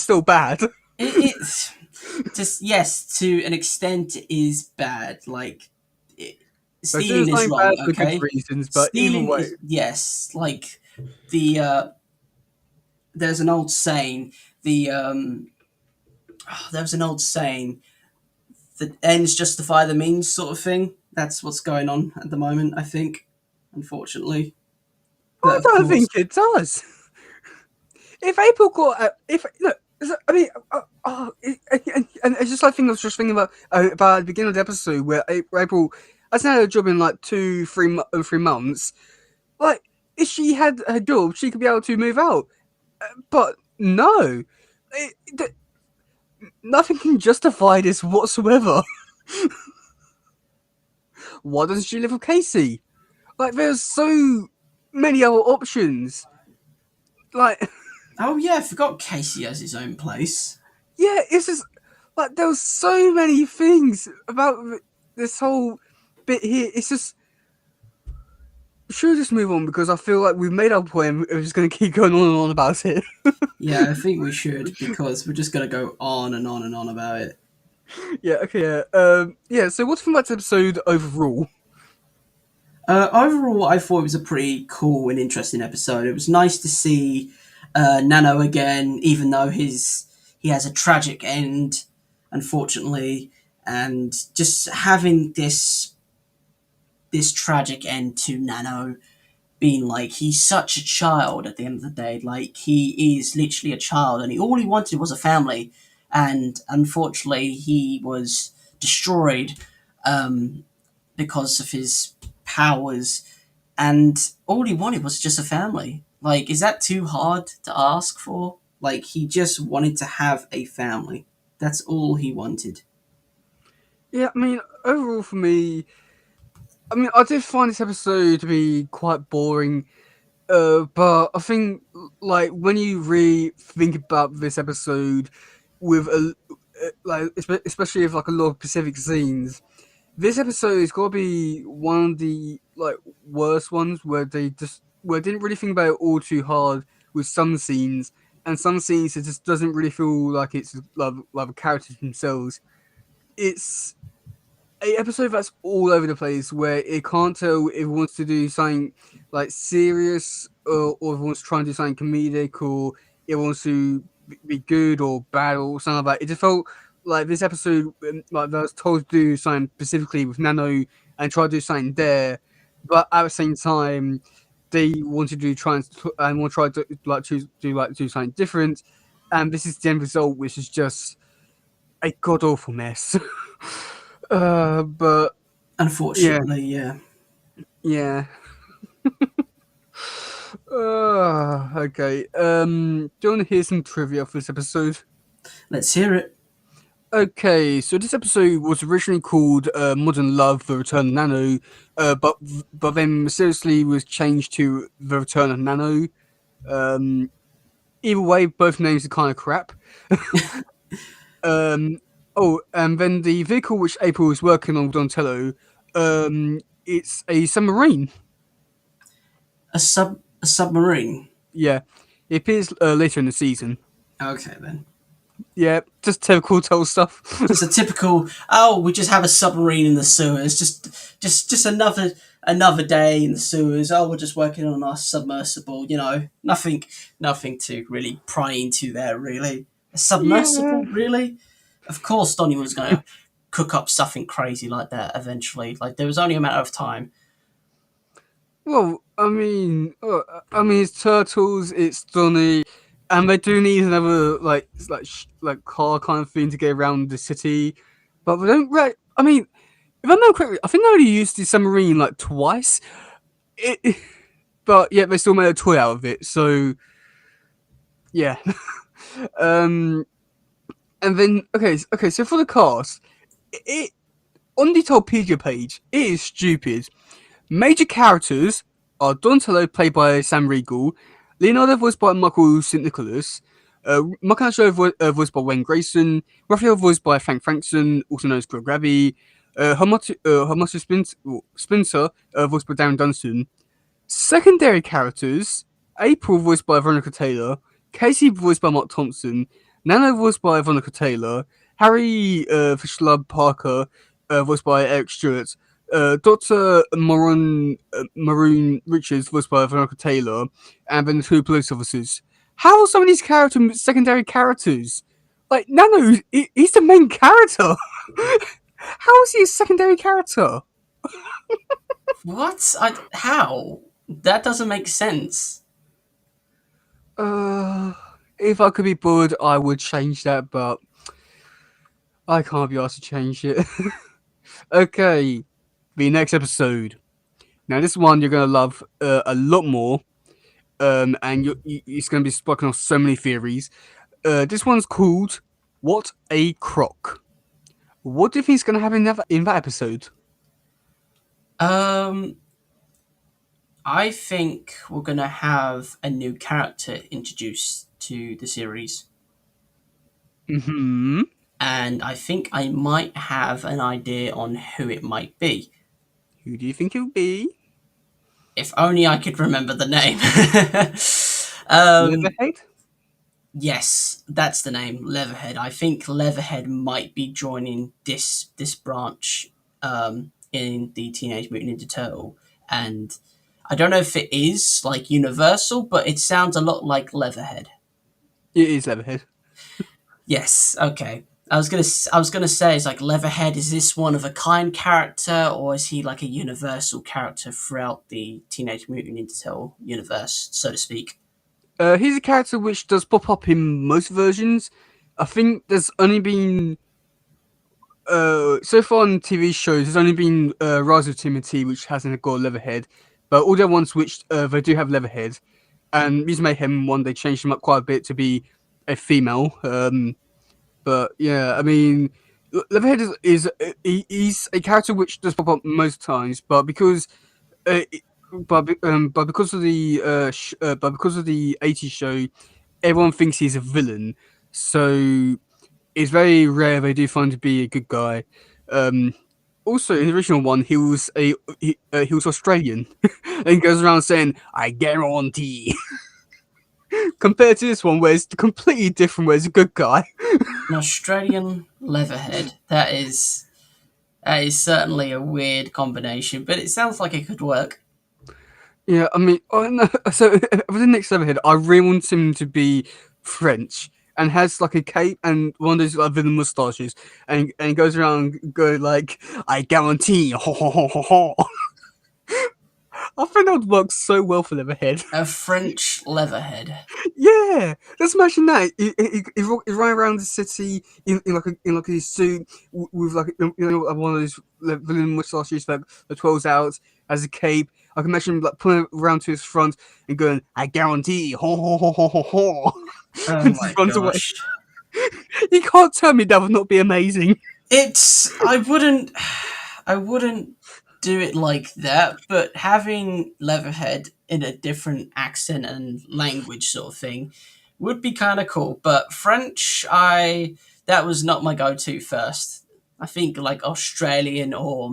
still bad. It's just, yes, to an extent, is bad. Like, it, They're doing stealing is something bad wrong. for good Okay, reasons, but either stealing way, is, yes. Like the there's an old saying. There's an old saying. the ends justify the means sort of thing. That's what's going on at the moment, I think, unfortunately. But I of don't course, think it does. If April got, if look, I mean, and it's just like thing I was just thinking about at the beginning of the episode where April has had a job in like 3 months. Like, if she had her job, she could be able to move out. But no, nothing can justify this whatsoever. Why doesn't she live with Casey? Like, there's so many other options. Like, oh yeah, I forgot Casey has his own place. yeah, it's just like there was so many things about this whole bit here. It's just should we just move on because I feel like we've made our point. We're just going to keep going on and on about it. Yeah, I think we should because we're just gonna go on and on and on about it. Yeah. Okay. Yeah. Yeah. So, what's from that episode overall? Overall, I thought it was a pretty cool and interesting episode. It was nice to see Nano again, even though he has a tragic end, unfortunately, and just having this tragic end to Nano being like he's such a child at the end of the day. Like he is literally a child, and all he wanted was a family, and unfortunately, he was destroyed because of his powers, and all he wanted was just a family. Like, is that too hard to ask for? Like, he just wanted to have a family. That's all he wanted. Yeah. I mean, overall for me, I mean, I did find this episode to be quite boring. But I think like when you really think about this episode with a like especially with like a lot of Pacific scenes, this episode is got to be one of the like worst ones where they didn't really think about it all too hard with some scenes, and some scenes it just doesn't really feel like it's like the characters themselves. It's a episode that's all over the place where it can't tell if it wants to do something like serious or if it wants to try and do something comedic or it wants to be good or bad or something like that. It just felt like this episode like that was told to do something specifically with Nano and try to do something there, but at the same time they wanted to try and want to try to like do something different, and this is the end result, which is just a god awful mess. But yeah, Unfortunately, yeah. yeah. Okay. Do you want to hear some trivia for this episode? Let's hear it. Okay, so this episode was originally called Modern Love: The Return of Nano, but then mysteriously was changed to The Return of Nano. Um, Either way, both names are kind of crap. um, and then the vehicle which April was working on with Donatello, it's a submarine. A submarine. Yeah, it appears later in the season. Okay then. Yeah, just typical Toll stuff. Just a typical. Oh, we just have a submarine in the sewers. Just another day in the sewers. Oh, we're just working on our submersible. You know, nothing to really pry into there. Really, a Yeah. submersible. Really, of course, Donnie was going to cook up something crazy like that eventually. Like there was only a matter of time. Well, I mean, it's turtles, it's Donny, and they do need another like car kind of thing to get around the city, but they don't. Right, I mean, if I know correctly, I think they only used the submarine like twice. It, but yeah, they still made a toy out of it. So yeah. um, and then okay. So for the cast, it on the Topedia page, it is stupid. Major characters are Donatello, played by Sam Riegel, Leonardo, voiced by Michael St. Nicholas, Michelangelo, voiced by Wayne Grayson, Raphael, voiced by Frank Frankson, also known as Greg Ravi, Hermoso Spencer, voiced by Darren Dunstan. Secondary characters: April, voiced by Veronica Taylor, Casey, voiced by Mark Thompson, Nana, voiced by Veronica Taylor, Harry Fishlub Parker, voiced by Eric Stewart, Dr. Maroon Richards, voiced by Veronica Taylor, and then the two police officers. How are some of these secondary characters? Like, Nano, he's the main character. How is he a secondary character? What? How? That doesn't make sense. Uh, if I could be bored, I would change that, but I can't be asked to change it. Okay, the next episode. Now, this one you're gonna love a lot more, and it's gonna be sparking off so many theories. This one's called "What a Crock." What do you think is gonna happen in that episode? Um, I think we're gonna have a new character introduced to the series, Hmm. and I think I might have an idea on who it might be. Who do you think it will be? If only I could remember the name. um, Leatherhead? yes, that's the name, Leatherhead. I think Leatherhead might be joining this branch in the Teenage Mutant Ninja Turtle, and I don't know if it is like universal, but it sounds a lot like Leatherhead. It is Leatherhead. Yes, okay. I was gonna say, it's like Leatherhead. Is this one of a kind character, or is he like a universal character throughout the Teenage Mutant Ninja Turtle universe, so to speak? He's a character which does pop up in most versions. I think there's only been so far on TV shows, there's only been Rise of Timothy, which hasn't got a Leatherhead, but all the other ones which they do have Leatherhead, and Ms. Mayhem one they changed him up quite a bit to be a female. But yeah, I mean, Leatherhead he's a character which does pop up most times, but because uh, but because of the 80s show, everyone thinks he's a villain. So it's very rare they do find him to be a good guy. Um, Also, in the original one, he was Australian, and he goes around saying, "I guarantee." Compared to this one, where it's completely different, where he's a good guy. An Australian Leatherhead. That is certainly a weird combination, but it sounds like it could work. Yeah, I mean, oh, no, so for the next Leatherhead, I really want him to be French and has like a cape and one of those like villain mustaches, and he goes around going like, "I guarantee." Ho, ho, ho, ho, ho. I think that would work so well for Leatherhead. A French Leatherhead. Yeah, just imagine that. He ran around the city in like a suit with like one of those villain mustaches that twirls out as a cape. I can imagine him like pulling it around to his front and going, "I guarantee," ho ho ho ho ho ho, Oh and just my runs away. gosh. You can't tell me that would not be amazing. It's I wouldn't do it like that, but having Leatherhead in a different accent and language sort of thing would be kind of cool. But French, I that was not my go-to first. I think like Australian, or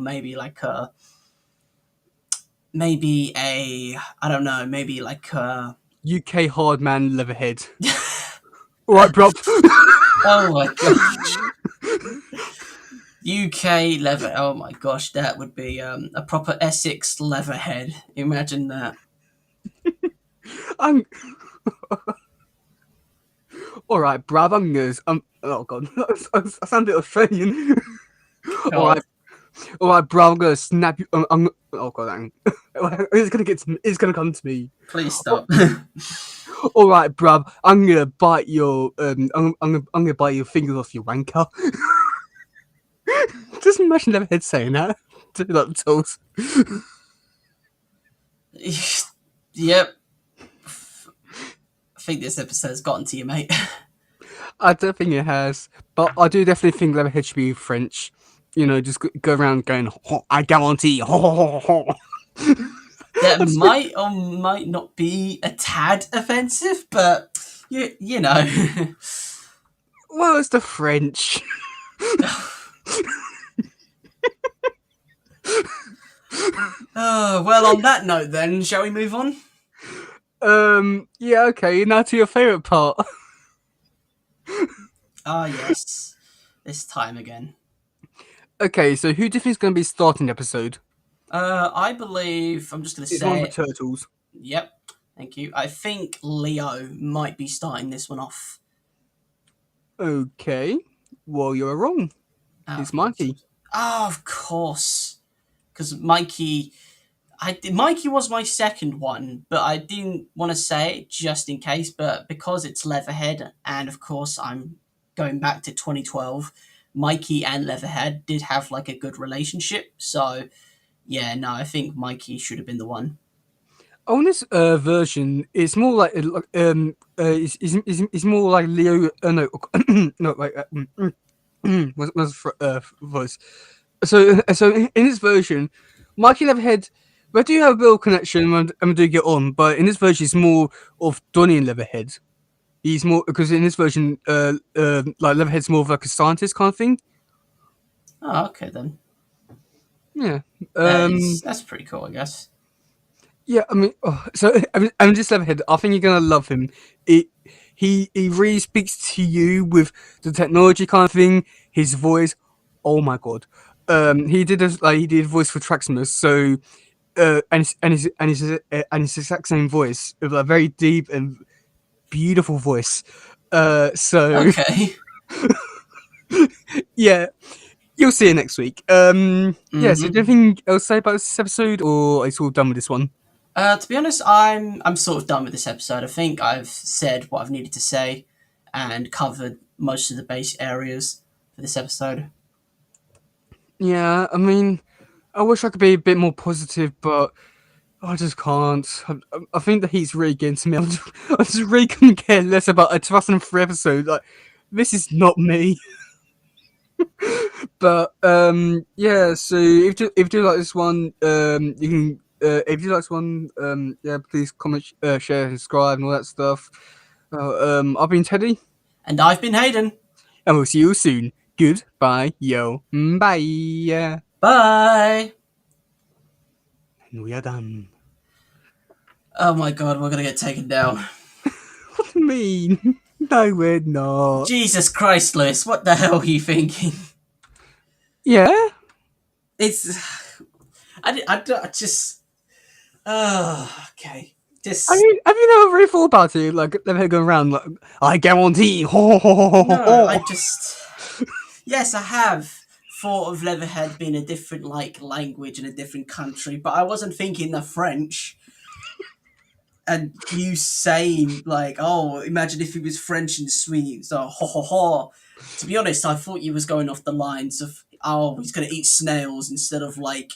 maybe a I don't know, maybe like a UK hard man Leatherhead. All right, bro. oh my gosh. UK leather. Oh my gosh, that would be a proper Essex Leatherhead. Imagine that. I'm all right, bruv. Oh god, I sound a bit Australian. All God, right, all right, bro. I'm gonna snap you. Oh god, dang. It's gonna come to me. please stop. All right, bruv. I'm gonna bite your. I'm gonna bite your fingers off your wanker. Just imagine Leatherhead saying that to like the tools. Yep. I think this episode's gotten to you, mate. I don't think it has, but I do definitely think Leatherhead should be French. You know, just go around going, "I guarantee." That might or might not be a tad offensive, but you know. Well, it's the French. Oh, well, on that note, then, shall we move on? Yeah, okay. Now to your favorite part. Ah, yes. This time again. Okay, so who do you think is going to be starting the episode? I believe I'm just going to It's one of say the it. turtles. Yep. Thank you. I think Leo might be starting this one off. Okay. Well, you're wrong. Oh, It's Mikey. Oh, of course, because Mikey was my second one, but I didn't want to say it just in case. But because it's Leatherhead, and of course I'm going back to 2012, Mikey and Leatherhead did have like a good relationship. So yeah, no, I think Mikey should have been the one. On this version, it's more like it's more like Leo. No, no, like what's voice? So in this version, Mikey Leatherhead, they do have a bit of connection and do get on, but in this version, it's more of Donnie and Leatherhead. He's more because in this version, like Leatherhead's more of like a scientist kind of thing. Oh, okay then. Yeah. That's pretty cool, I guess. Yeah, I mean, I'm just Leatherhead. I think you're gonna love him. It, he really speaks to you with the technology kind of thing. His voice, oh my god. He did voice for Traximus. So and his exact same voice with a very deep and beautiful voice. So Okay. yeah, you'll see it next week. Yeah. So, do you have Mm-hmm. anything else to say about this episode, or are you all done with this one? To be honest, I'm sort of done with this episode. I think I've said what I've needed to say and covered most of the base areas for this episode. Yeah, I mean, I wish I could be a bit more positive, but I just can't. I think the heat's really getting to me. I just really couldn't care less about a 2003 episode. Like, this is not me. But yeah. So if you like this one, you can. If you like this one, yeah, please comment, share, subscribe, and all that stuff. I've been Teddy, And I've been Hayden. and we'll see you soon. Goodbye, yo, bye, Bye. and we are done. Oh my god, we're gonna get taken down. What do you mean? No, we're not. Jesus Christ, Lewis, what the hell are you thinking? Yeah. It's. I just. Oh, okay. Just. Have you never really thought about it? Like, never going around, like, I guarantee. Ho, ho, ho, ho, ho, No, ho. I just. Yes, I have thought of Leatherhead being a different, like, language in a different country, but I wasn't thinking the French. And you saying, like, oh, imagine if he was French and sweet, so ho ho ho. To be honest, I thought you was going off the lines of, oh, he's gonna eat snails instead of, like,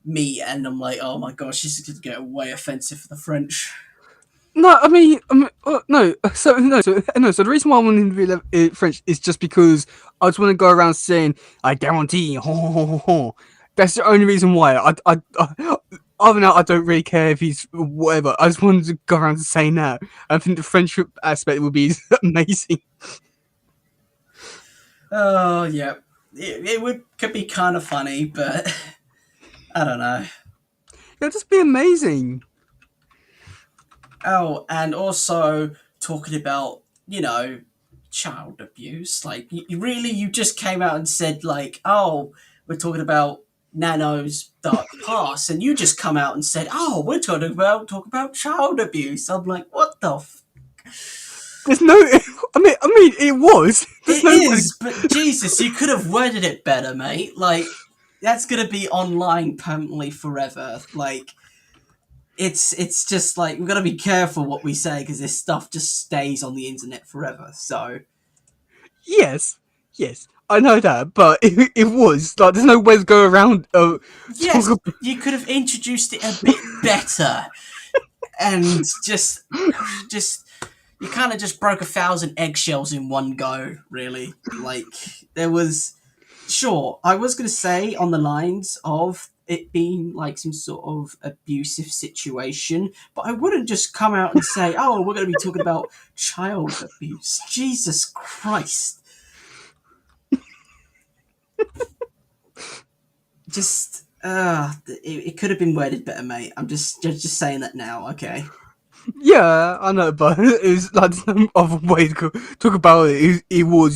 meat, and I'm like, oh my gosh, this is gonna get way offensive for the French. No, no. So no, no. So the reason why I wanted to be French is just because I just want to go around saying I guarantee. Ho, ho, ho, ho, ho. That's the only reason why. Other than that, I don't really care if he's whatever. I just wanted to go around saying that. I think the friendship aspect would be amazing. Oh, yeah. It would could be kind of funny, but I don't know. It'd just be amazing. Oh, and also talking about, child abuse. Like, you just came out and said, like, oh, we're talking about Nano's dark past, and you just come out and said, oh, we're talk about child abuse. I'm like, what the There's no. I mean, it was. There's It no way. is, but Jesus, you could have worded it better, mate. Like, that's gonna be online permanently forever. Like, it's just like we've got to be careful what we say because this stuff just stays on the internet forever. So Yes, yes, I know that, but it was like there's no way to go around. Talk yes, about, you could have introduced it a bit better, and just you kind of just broke 1,000 eggshells in one go. Really, like there was. Sure, I was going to say on the lines of it being like some sort of abusive situation, but I wouldn't just come out and say, oh, we're going to be talking about child abuse. Jesus Christ. Just, it could have been worded better, mate. I'm just saying that now, okay? yeah, I know, but it was like there's no other way to talk about it. It was